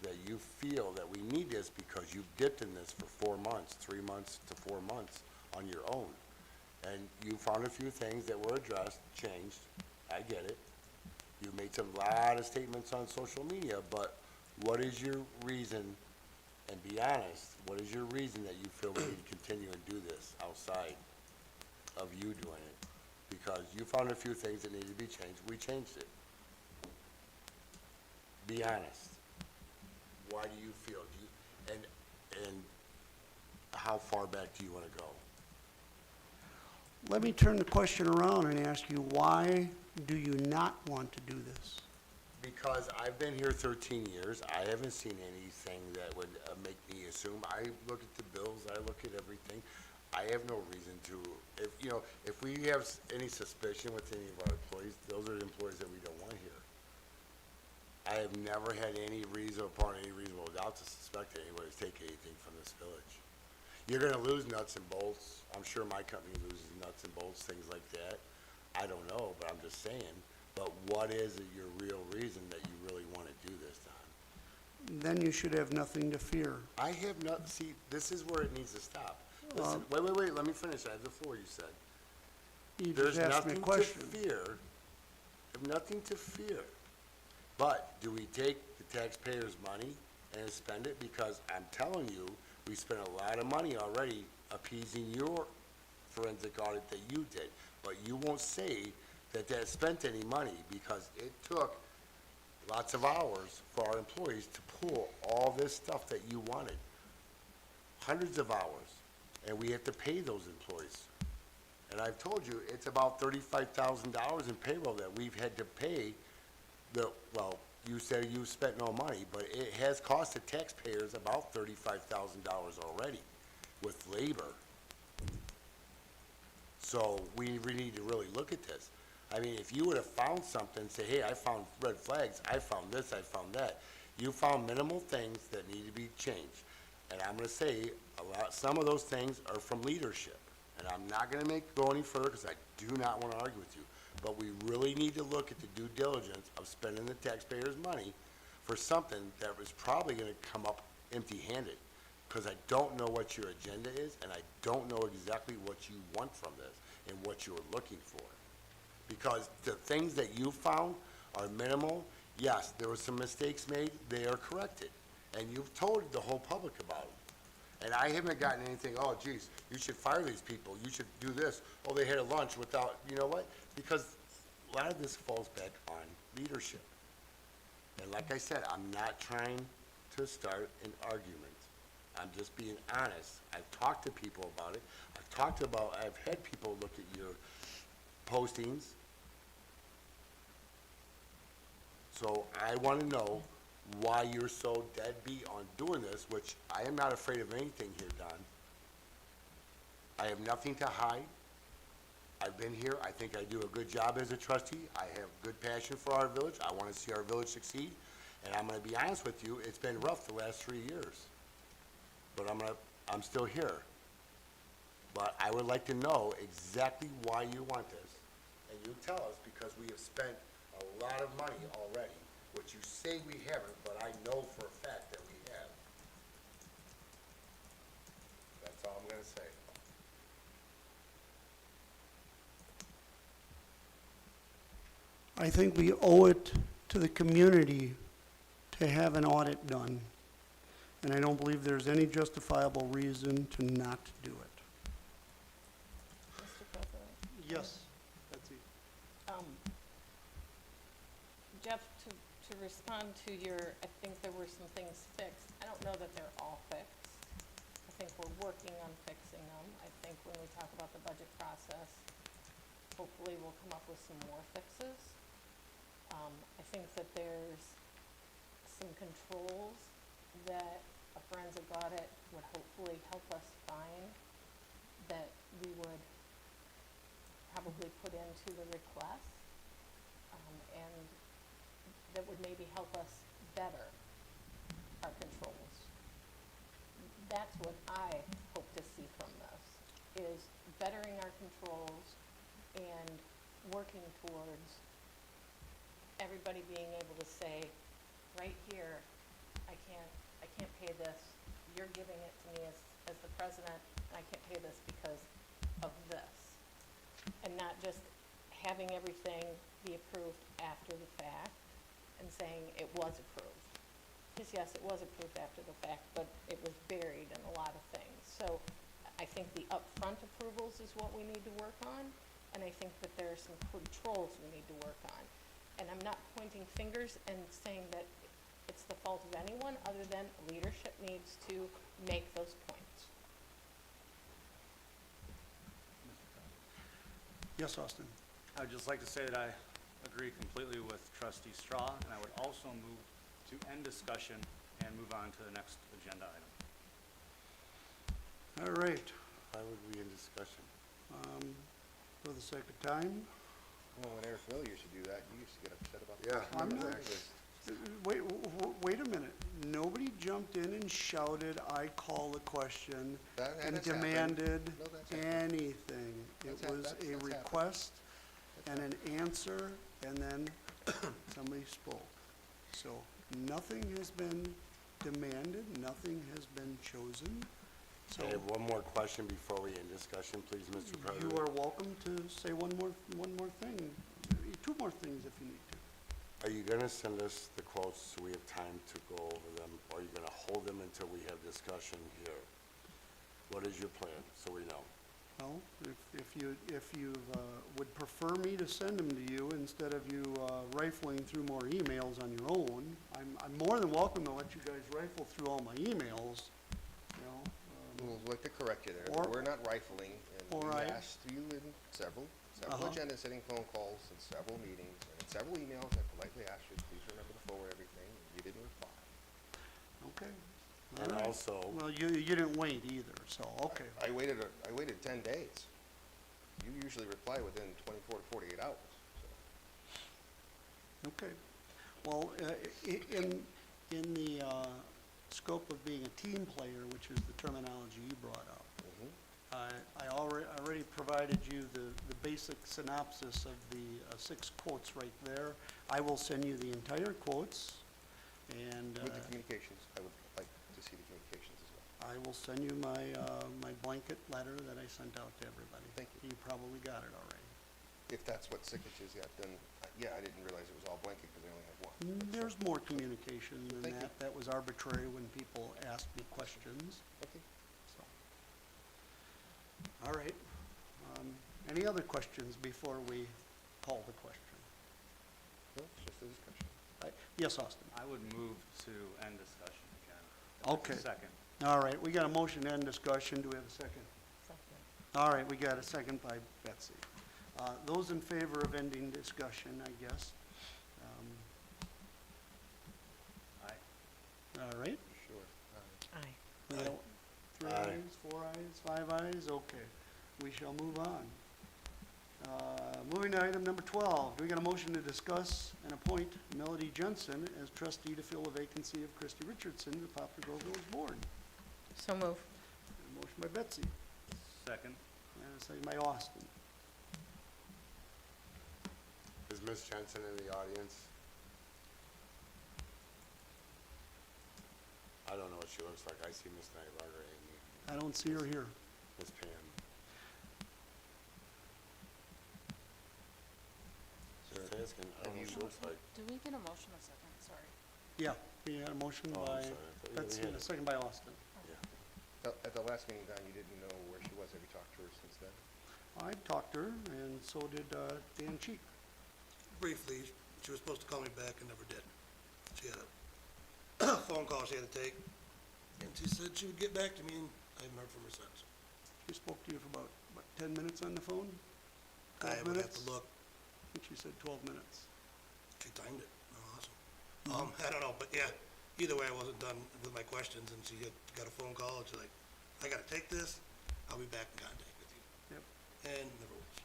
that you feel that we need this because you've dipped in this for 4 months, 3 months to 4 months on your own? And you found a few things that were addressed, changed, I get it. You made some lot of statements on social media, but what is your reason, and be honest, what is your reason that you feel we need to continue and do this outside of you doing it? Because you found a few things that needed to be changed, we changed it. Be honest. Why do you feel, and how far back do you wanna go? Let me turn the question around and ask you, why do you not want to do this? Because I've been here 13 years, I haven't seen anything that would make me assume. I look at the bills, I look at everything. I have no reason to, if we have any suspicion with any of our employees, those are the employees that we don't want here. I have never had any reason, upon any reasonable doubt, to suspect that anybody's taking anything from this village. You're gonna lose nuts and bolts. I'm sure my company loses nuts and bolts, things like that. I don't know, but I'm just saying. But what is it, your real reason that you really wanna do this, Don? Then you should have nothing to fear. I have not, see, this is where it needs to stop. Listen, wait, let me finish. I have the floor, you said. You There's just asked me a nothing to question. fear. There's nothing to fear. But do we take the taxpayers' money and spend it? Because I'm telling you, we spent a lot of money already appeasing your forensic audit that you did. But you won't say that that spent any money because it took lots of hours for our employees to pull all this stuff that you wanted. Hundreds of hours. And we have to pay those employees. And I've told you, it's about $35,000 in payroll that we've had to pay. Well, you said you spent no money, but it has cost the taxpayers about $35,000 already with labor. So we need to really look at this. I mean, if you would have found something, say, hey, I found red flags, I found this, I found that. You found minimal things that need to be changed. And I'm gonna say, some of those things are from leadership. And I'm not gonna go any further, because I do not wanna argue with you. But we really need to look at the due diligence of spending the taxpayers' money for something that was probably gonna come up empty-handed. Because I don't know what your agenda is, and I don't know exactly what you want from this, and what you're looking for. Because the things that you found are minimal. Yes, there were some mistakes made, they are corrected. And you've told the whole public about them. And I haven't gotten anything, oh geez, you should fire these people, you should do this. Oh, they had a lunch without, you know what? Because a lot of this falls back on leadership. And like I said, I'm not trying to start an argument. I'm just being honest. I've talked to people about it. I've had people look at your postings. So I want to know why you're so deadbeat on doing this, which I am not afraid of anything here, Don. I have nothing to hide. I've been here, I think I do a good job as a trustee, I have good passion for our village, I wanna see our village succeed, and I'm gonna be honest with you, it's been rough the last 3 years. But I'm still here. But I would like to know exactly why you want this, and you tell us, because we have spent a lot of money already, which you say we haven't, but I know for a fact that we have. That's all I'm gonna say. I think we owe it to the community to have an audit done, and I don't believe there's any justifiable reason to not do it. Mr. President? Yes, Betsy. Jeff, to respond to your, I think there were some things fixed. I don't know that they're all fixed. I think we're working on fixing them. I think when we talk about the budget process, hopefully we'll come up with some more fixes. I think that there's some controls that a forensic audit would hopefully help us find that we would probably put into the request, and that would maybe help us better our controls. That's what I hope to see from this, is bettering our controls and working towards everybody being able to say, right here, I can't pay this, you're giving it to me as the president, and I can't pay this because of this. And not just having everything be approved after the fact and saying it was approved. Because yes, it was approved after the fact, but it was buried in a lot of things. So I think the upfront approvals is what we need to work on, and I think that there are some controls we need to work on. And I'm not pointing fingers and saying that it's the fault of anyone, other than leadership needs to make those points. Yes, Austin. I would just like to say that I agree completely with Trustee Straw, and I would also move to end discussion and move on to the next agenda item. All right. Why would we in discussion? For the sake of time, Well, when Eric Miller used to do that, you used to get upset about Yeah. that. I'm not. Wait a minute. Nobody jumped in and shouted, "I call the question," That and has happened. demanded No, that's happened. anything. It That's was a happened. request and an answer, and then somebody spoke. So nothing has been demanded, nothing has been chosen. So I have one more question before we end discussion, please, Mr. President. you are welcome to say one more thing, 2 more things if you need to. Are you gonna send us the quotes so we have time to go over them, or are you gonna hold them until we have discussion here? What is your plan, so we know? Well, if you would prefer me to send them to you instead of you rifling through more emails on your own, I'm more than welcome to let you guys rifle through all my emails, you know. We'll like to correct you there. Or- We're not rifling, and or we I- asked you in several Uh-huh. agenda setting phone calls and several meetings, and in several emails, I politely asked you, please remember to forward everything, and you didn't reply. Okay. And All right. also, Well, you didn't wait either, so, okay. I waited 10 days. You usually reply within 24 to 48 hours, so. Okay. Well, in the scope of being a team player, which is the terminology you brought up, I already provided you the basic synopsis of the 6 quotes right there. I will send you the entire quotes, and With the communications, I would like to see the communications as well. I will send you my blanket letter that I sent out to everybody. Thank you. You probably got it already. If that's what signatures got done, yeah, I didn't realize it was all blanket because I only have one. There's more communication than Thank you. that. That was arbitrary when people asked me questions. Okay. So, all right. Any other questions before we call the question? No, it's just a discussion. Yes, Austin? I would move to end discussion again. Okay. Second. All right, we got a motion to end discussion. Do we have a second? Second. All right, we got a second by Betsy. Those in favor of ending discussion, I guess. Aye. All right. Sure. Aye. We got 3 Aye. ayes, 4 ayes, 5 ayes, okay. We shall move on. moving to item number 12. Do we get a motion to discuss and appoint Melody Jensen as trustee to fill the vacancy of Christy Richardson to the Poplar Grove Village Board? So move. A motion by Betsy, Second. and a second by Austin. Is Ms. Jensen in the audience? I don't know what she looks like. I see Ms. Nybarger and I don't see her here. Ms. Pam. Just asking, I don't know what she looks like. Do we get a motion a second? Sorry. Yeah, we had a motion Oh, I'm by sorry. I thought you Betsy had and a it. second by Austin. Yeah. At the last meeting, Don, you didn't know where she was. Have you talked to her since then? I talked to her, and so did Dan Cheek. Briefly, she was supposed to call me back and never did. She had a phone call she had to take, and she said she would get back to me, and I haven't heard from her since. She spoke to you for about 10 minutes on the phone? I 12 would have minutes? to look. I think she said 12 minutes. She timed it. Oh, awesome. I don't know, but yeah, either way, I wasn't done with my questions, and she had got a phone call, and she's like, I gotta take this, I'll be back in contact with you. Yep. And never was.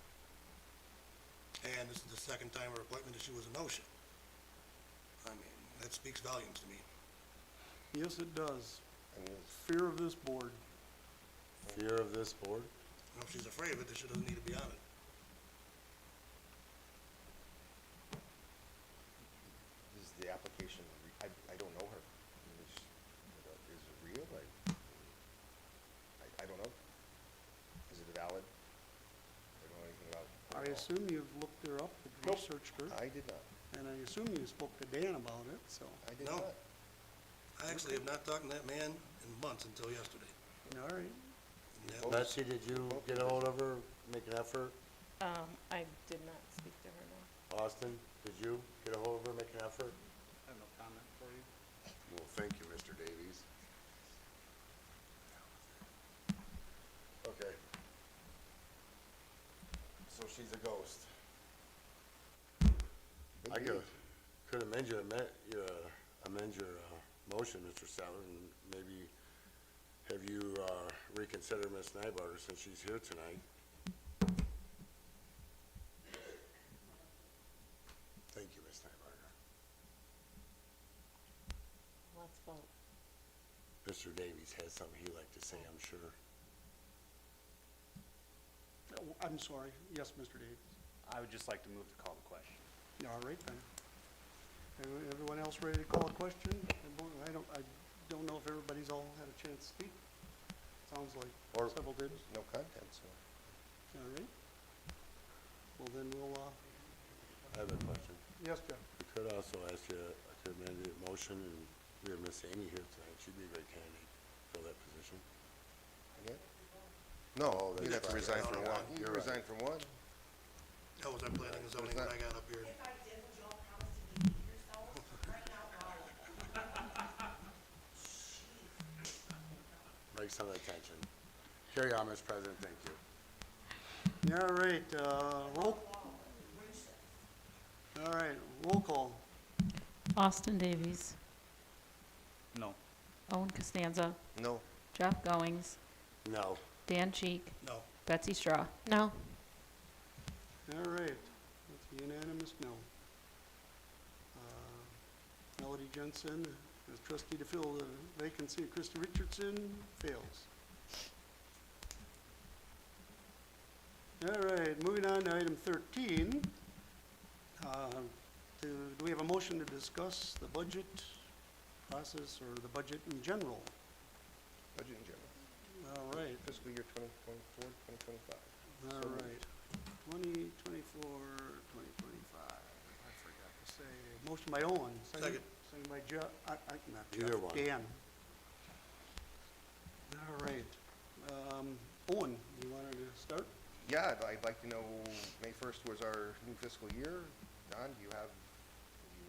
And this is the second time her appointment that she was a no-show. I mean, that speaks volumes to me. Yes, it does. I mean, it's, Fear of this board. Fear of this board? You know, if she's afraid of it, then she doesn't need to be on it. is the application, I don't know her. I mean, is it real? I don't know. Is it valid? I don't know anything about it. I assume you've looked her up, and Nope. researched her, I did not. and I assume you spoke to Dan about it, so, I did No. not. I actually have not talked to that man in months until yesterday. all right. And that Both- was- Betsy, did you get a hold of her, make an effort? I did not speak to her, no. Austin, did you get a hold of her, make an effort? I have no comment for you. Well, thank you, Mr. Davies. Okay. So she's a ghost. I could amend your motion, Mr. Sadler, and maybe have you reconsider Ms. Nybarger since she's here tonight. Thank you, Ms. Nybarger. Let's vote. Mr. Davies has something he'd like to say, I'm sure. Oh, I'm sorry. Yes, Mr. Davis. I would just like to move to call the question. All right, then. Everyone else ready to call a question? I don't know if everybody's all had a chance to speak. Sounds like Or- several did. No content, so. All right. Well, then we'll, I have a question. yes, Jeff. We could also ask you to amend the motion, and we have Miss Amy here tonight. She'd be a great candidate to fill that position. Yeah? Oh, No, that's you'd have to right. resign No, from no, one. no, You you're right. resign from one. That was our planning and zoning when I got up here. If I did, would y'all promise to behave yourselves? Crying out loud. Break some attention. Carry on, Mr. President, thank you. All right, all right, roll call. Austin Davies, No. Owen Costanza, No. Jeff Goings, No. Dan Cheek, No. Betsy Straw. No. All right, that's a unanimous no. Melody Jensen, as trustee to fill the vacancy of Christy Richardson, fails. All right, moving on to item 13. Do we have a motion to discuss the budget process or the budget in general? Budget in general. All right, Fiscal year 2024, 2025. all So moved. right. 2024, 2025, I forgot to say. Motion by Owen, second by Jeff, not Either Jeff, one. Dan. All right. Owen, you wanted to start? Yeah, I'd like to know, May 1st was our new fiscal year. Don, have you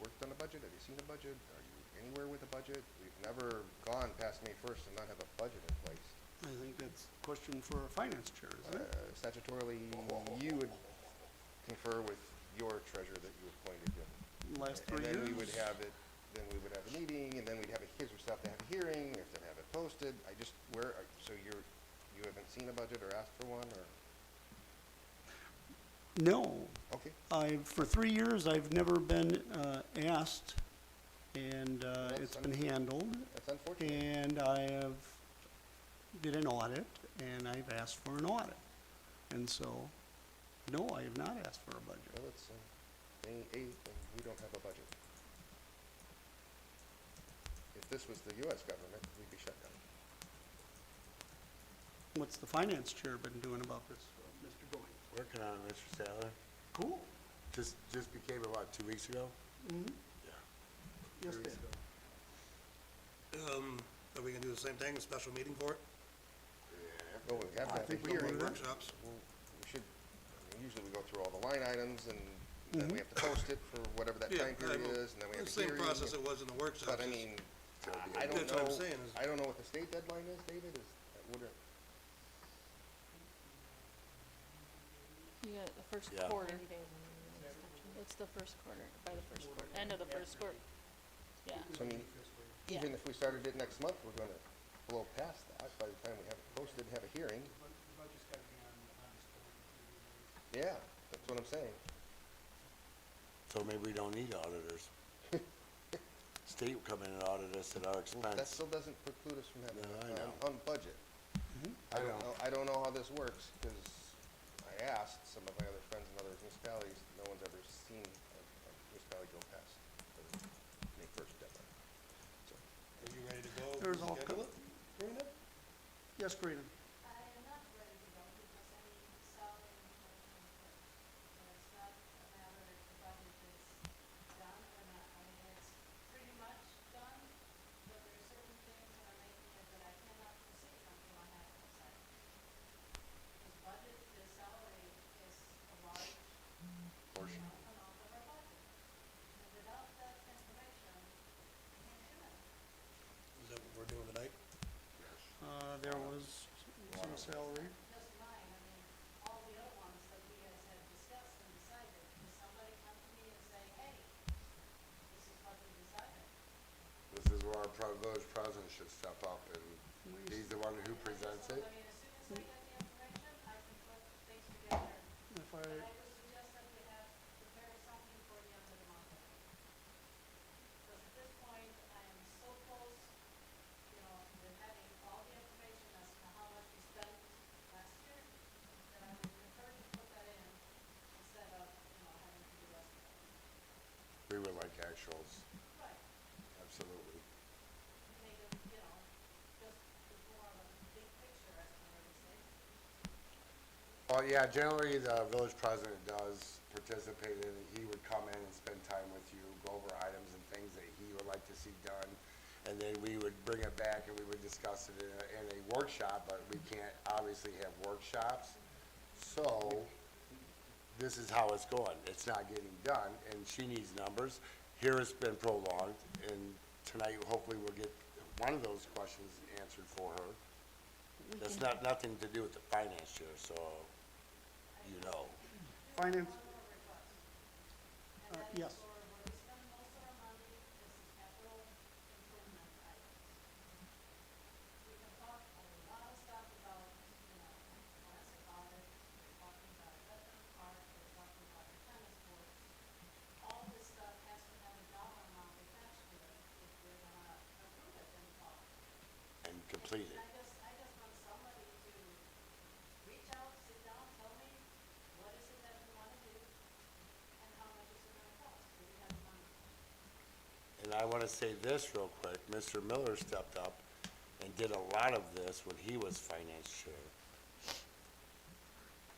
worked on a budget? Have you seen a budget? Are you anywhere with a budget? We've never gone past May 1st and not have a budget in place. I think that's a question for our finance chair, isn't it? Statutorily, you would confer with your treasurer that you appointed him. Last And 3 then we years? would have it, then we would have a meeting, and then we'd have a, here's stuff to have a hearing, we have to have it posted. So you haven't seen a budget or asked for one, or? No. Okay. For 3 years, I've never been asked, and it's been handled. That's unfortunate. And I have did an audit, and I've asked for an audit. And so, no, I have not asked for a budget. Well, it's May 8th, and we don't have a budget. If this was the US government, we'd be shut down. What's the finance chair been doing about this, Mr. Goins? Working on it, Mr. Sadler. Cool. Just became about 2 weeks ago? Mm-hmm. Yeah. Yes, 2 weeks Dan. ago. Are we gonna do the same thing, a special meeting for it? Well, we have to I have a think we hearing. can do that. Workshops? Well, we should, I mean, usually we go through all the line items, and then we have to post it for whatever that Yeah, time period I will- is, and then we have The a hearing. same process it was in the workshops. But I is- mean, be I don't That's what I'm know, saying is- I don't know what the state deadline is, David, is, what are, You got the first Yeah. quarter. It's the first quarter, by the first quarter, end of the first quarter. Yeah. so I mean, Yeah. even if we started it next month, we're gonna blow past that by the time we have it posted and have a hearing. The budget's gotta be on this board in 30 days. Yeah, that's what I'm saying. So maybe we don't need auditors. State will come in and audit us at our That expense. still doesn't preclude us from having, No, I know. on budget. I know. I don't know how this works, because I asked some of my other friends in other municipalities, no one's ever seen a municipality go past the May 1st deadline. So, Are you ready to go? There's all Schedule it? Karina? Yes, Karina? I am not ready to go because I need to sell in 2024. So it's not a matter if the budget is done or not. I mean, it's pretty much done, but there are certain things that are making it that I cannot proceed until I have it decided. Because budget, the salary is a large Portion. amount of our budget. And without that information, I can't do it. Is that what we're doing tonight? There was some salary. Just mine, I mean, all the other ones that we guys have discussed and decided, does somebody come to me and say, hey, this is what we decided? This is where our village president should step up, and he's the one who presents it. I mean, as soon as I get the information, I can put things together. If I, But I would suggest that we have prepared something for the end of the month. Because at this point, I am so close, you know, with having all the information as to how much we spent last year, that I would prefer to put that in instead of, you know, having to do estimates. We would like actuals, Right, absolutely. make it, you know, just more of a big picture as to where we stand. Well, yeah, generally, the village president does participate in it. He would come in and spend time with you, go over items and things that he would like to see done. And then we would bring it back and we would discuss it in a workshop, but we can't obviously have workshops. So, this is how it's going. It's not getting done, and she needs numbers. Here it's been prolonged, and tonight, hopefully, we'll get one of those questions answered for her. That's nothing to do with the finance chair, so you know. finance, One more request. And that yes. is for where we spend most of our money is the capital improvement items. We can talk a lot of stuff about, you know, forensic audit, we're talking about a veteran park, we're talking about a tennis court. All this stuff has to have a dollar amount attached to it if we're gonna approve it and talk. And complete it. I just want somebody to reach out, sit down, tell me, what is it that we wanna do, and how much is it gonna cost, do we have the money? And I want to say this real quick. Mr. Miller stepped up and did a lot of this when he was finance chair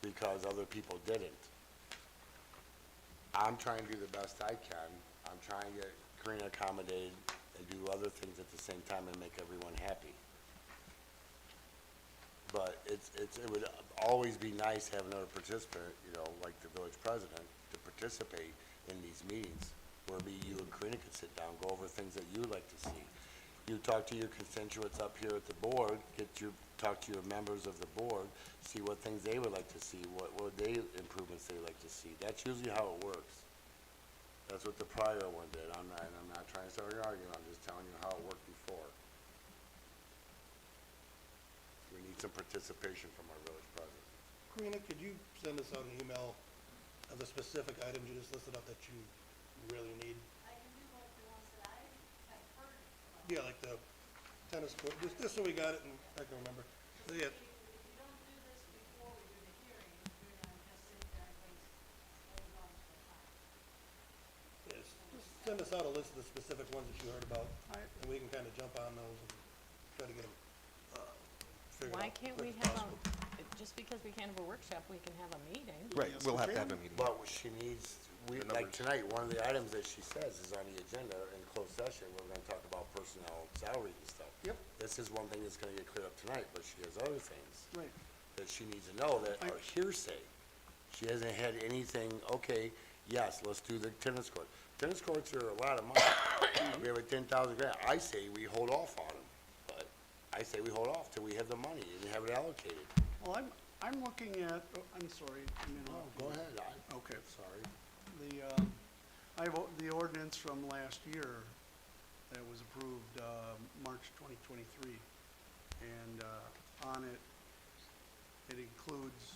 because other people didn't. I'm trying to do the best I can. I'm trying to get Karina accommodated and do other things at the same time and make everyone happy. But it would always be nice to have another participant, you know, like the village president, to participate in these meetings, where you and Karina could sit down, go over things that you'd like to see. You talk to your constituents up here at the board, talk to your members of the board, see what things they would like to see, what improvements they'd like to see. That's usually how it works. That's what the prior one did. I'm not trying to start an argument, I'm just telling you how it worked before. We need some participation from our village president. Karina, could you send us out an email of the specific items you just listed up that you really need? I can do like the ones that I have heard about. Yeah, like the tennis court, just so we got it and I can remember. So, yeah, If you don't do this before we do the hearing, you're gonna just sit there and waste a bunch of time. yes, just send us out a list of the specific ones that you heard about, I- and we can kind of jump on those and try to get them, figured out. Why can't we quick as have possible. just because we can't have a workshop, we can have a meeting? Right, Yes, we'll we have to have a can. meeting. But she needs, The like numbers. tonight, one of the items that she says is on the agenda in closed session, we're gonna talk about personnel, salary and stuff. Yep. This is one thing that's gonna get cleared up tonight, but she has other things Right. that she needs to know that are hearsay. She hasn't had anything, okay, yes, let's do the tennis court. Tennis courts are a lot of money. We have a 10,000 grand. I say we hold off on them, but I say we hold off till we have the money and have it allocated. Well, I'm looking at, oh, I'm sorry, I'm Oh, interrupting. go ahead, Okay. sorry. I have the ordinance from last year that was approved, March 2023. And, on it, it includes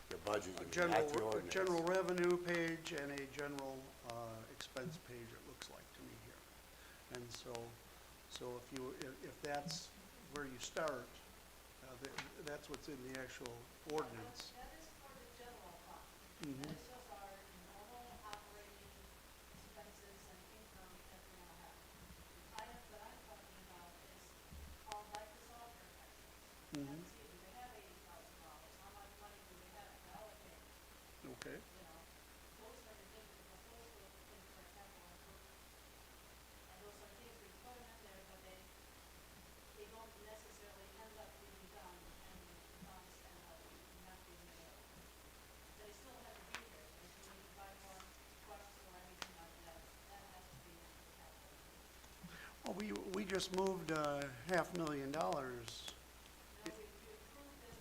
The budget, a you mean, general, not the a ordinance. general revenue page and a general, expense page, it looks like to me here. And so if that's where you start, that's what's in the actual ordinance. That is for the general fund. Mhm. That is just our normal operating expenses and income that we're gonna have. The item that I'm talking about is called like the software license. Mhm. Let's see, do they have $80,000? How much money do we have to allocate? Okay. You know, those are the things, because those are the things for capital improvement. And those are things we put them in there, but they don't necessarily end up being done, and the funds end up not being available. They still have to be there, but if you need to buy more trucks or anything like that, that has to be in the capital improvement. Well, we just moved, $500,000. Now, we approved it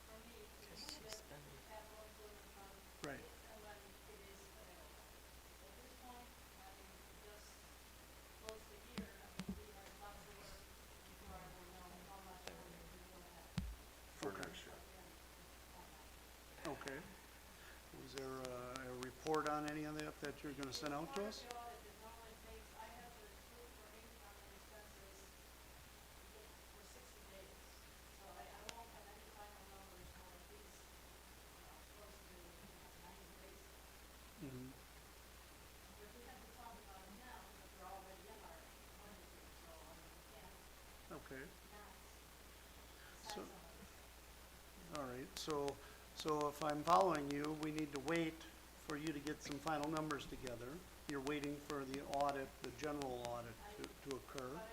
for me to move it to the capital improvement fund. Right. If and when it is available. At this point, having just closed the year, I mean, we have lots of work before I will know how much money we will have. For next year. Okay. Was there a report on any of that you're gonna send out to us? Part of the audit, it normally takes, I have to accrue for income and expenses for 60 days. So I won't have any final numbers for at least, close to 90 days. Mhm. But we have to talk about it now because we're already in our budget year, so I mean, we can't Okay. not So- decide some of this. All right, so if I'm following you, we need to wait for you to get some final numbers together. You're waiting for the audit, the general audit to occur, But I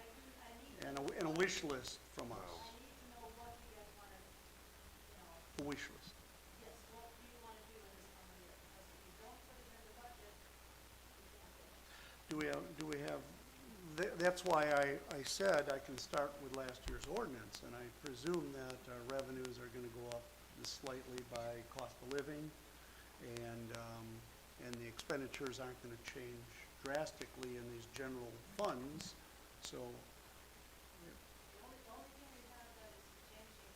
need to and a wish list from us, I need to know what you guys want to, you know, a wish list. yes, what do you want to do in this coming year? Because if you don't put it in the budget, you can't do it. Do we have, that's why I said I can start with last year's ordinance, and I presume that our revenues are gonna go up just slightly by cost of living, and the expenditures aren't gonna change drastically in these general funds, so, The only thing we have that is changing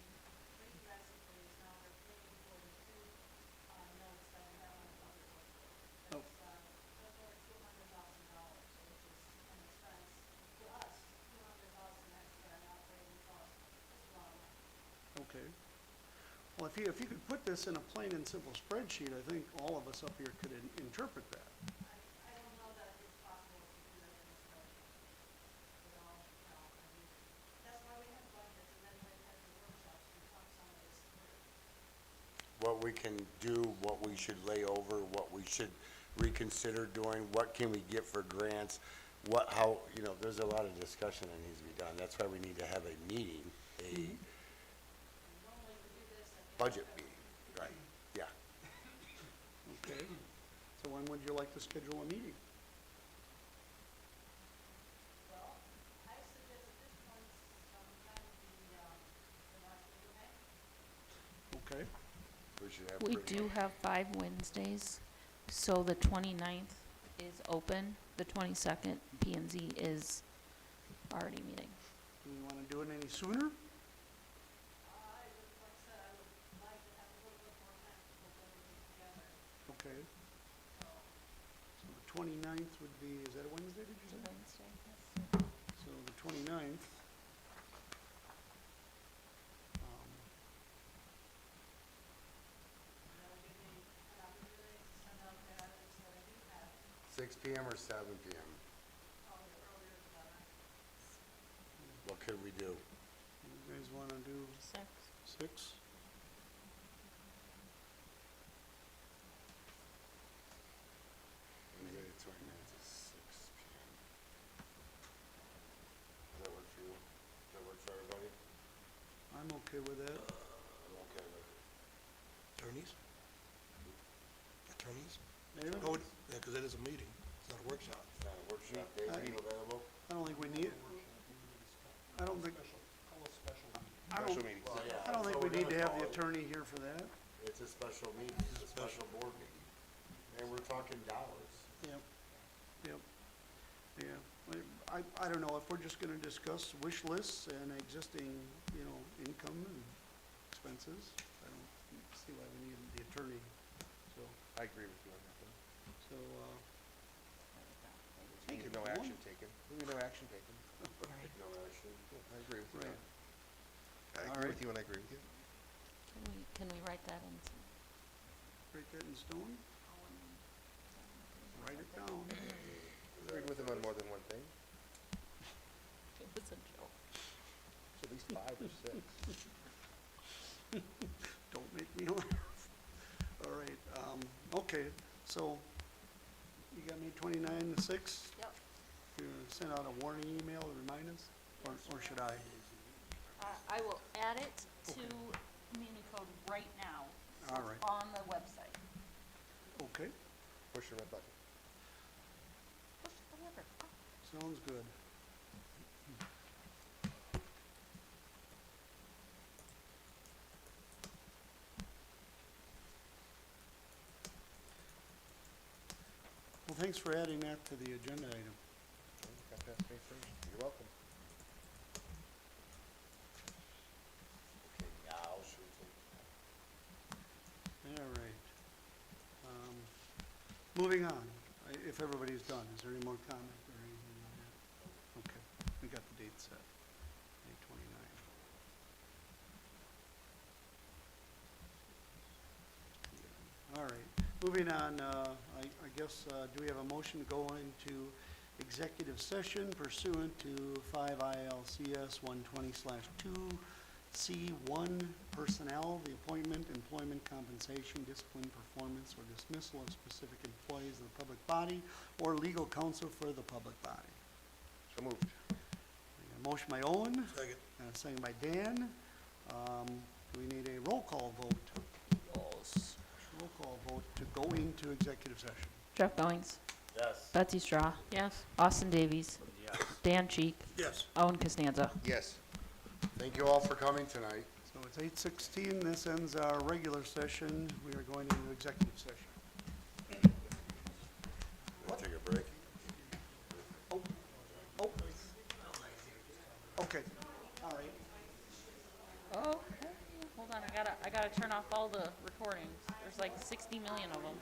pretty drastically is now we're paying for the two, notes that we have on the public works board. Oh. That's over $200,000, which is an expense to us, 200,000 extra in operating costs. That's a lot of money. okay. Well, if you could put this in a plain and simple spreadsheet, I think all of us up here could interpret that. I don't know that it's possible to do that in this budget. You know, I mean, that's why we have budgets, and then we have the workshops to talk some of this through. What we can do, what we should lay over, what we should reconsider doing, what can we get for grants, there's a lot of discussion that needs to be done. That's why we need to have a meeting, Normally we do this at the budget meeting, right, yeah. Okay, so when would you like to schedule a meeting? Well, I suggest at this point, sometime the last week of May. Okay, We should have. We pretty do much- have 5 Wednesdays, so the 29th is open, the 22nd, P and Z is already meeting. do we wanna do it any sooner? I would, like I said, I would like to have a little bit more time to put everything together. 29th would be, is that a Wednesday, did you say? Wednesday, yes. So the 29th. um, Six PM or 7 PM? What could we do? You guys want to do 6? Wednesday the 29th is 6 PM. Does that work for you? Does that work for everybody? I'm okay with that. I'm okay with it. Attorneys? Attorneys? Mayor? Oh, yeah, because it is a meeting, it's not a workshop. It's not a workshop, Dave, are you available? I don't think we need, I don't think, Call a special meeting. I don't, Special meeting. Well, yeah, I don't that's think what we we're need to gonna have the call it. attorney here for that. It's a special meeting, it's a special board meeting. And we're talking dollars. Yep, yep, yeah. I don't know, if we're just gonna discuss wish lists and existing, you know, income and expenses, I don't see why we need the attorney, so, I agree with you on that one. so, There'll be no action taken. There'll be no action taken. No action. Yeah, I agree with you. Right. I All agree right. with you and I agree with you. Can we write that in? Write that in stone, write it down. Agreed with him on more than one thing. It was a joke. It's at least 5 or 6. Don't make me laugh. All right, okay, so you got me 29 to 6? Yep. You gonna send out a warning email to remind us, or should I? I will add it to community code right now. So All it's right. on the website. Okay, Push the red button. Push the lever. sounds good. Well, thanks for adding that to the agenda item. Got past May 1st. You're welcome. Okay, now should we take? All right. Moving on, if everybody's done, is there any more comment or anything on that? Okay, we got the date set, May 29. All right, moving on, I guess, do we have a motion to go into executive session pursuant to 5 ILCS 120/2C1 personnel, the appointment, employment, compensation, discipline, performance, or dismissal of specific employees of the public body or legal counsel for the public body. So moved. I got a motion by Owen, Second. and a second by Dan. Do we need a roll call vote? Yes. Roll call vote to go into executive session. Jeff Goings, Yes. Betsy Straw, Yes? Austin Davies, Yes. Dan Cheek, Yes. Owen Costanza. Yes. Thank you all for coming tonight. So it's 8:16, this ends our regular session, we are going into executive session. Wanna take a break? Oh, okay, all right. Okay, hold on, I gotta turn off all the recordings. There's like 60 million of them.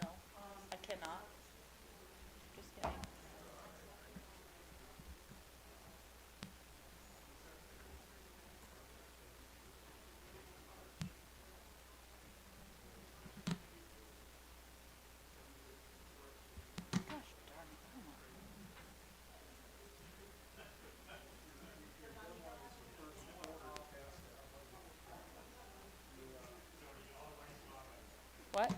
No, I cannot. Just kidding. Gosh darn it, come on. What?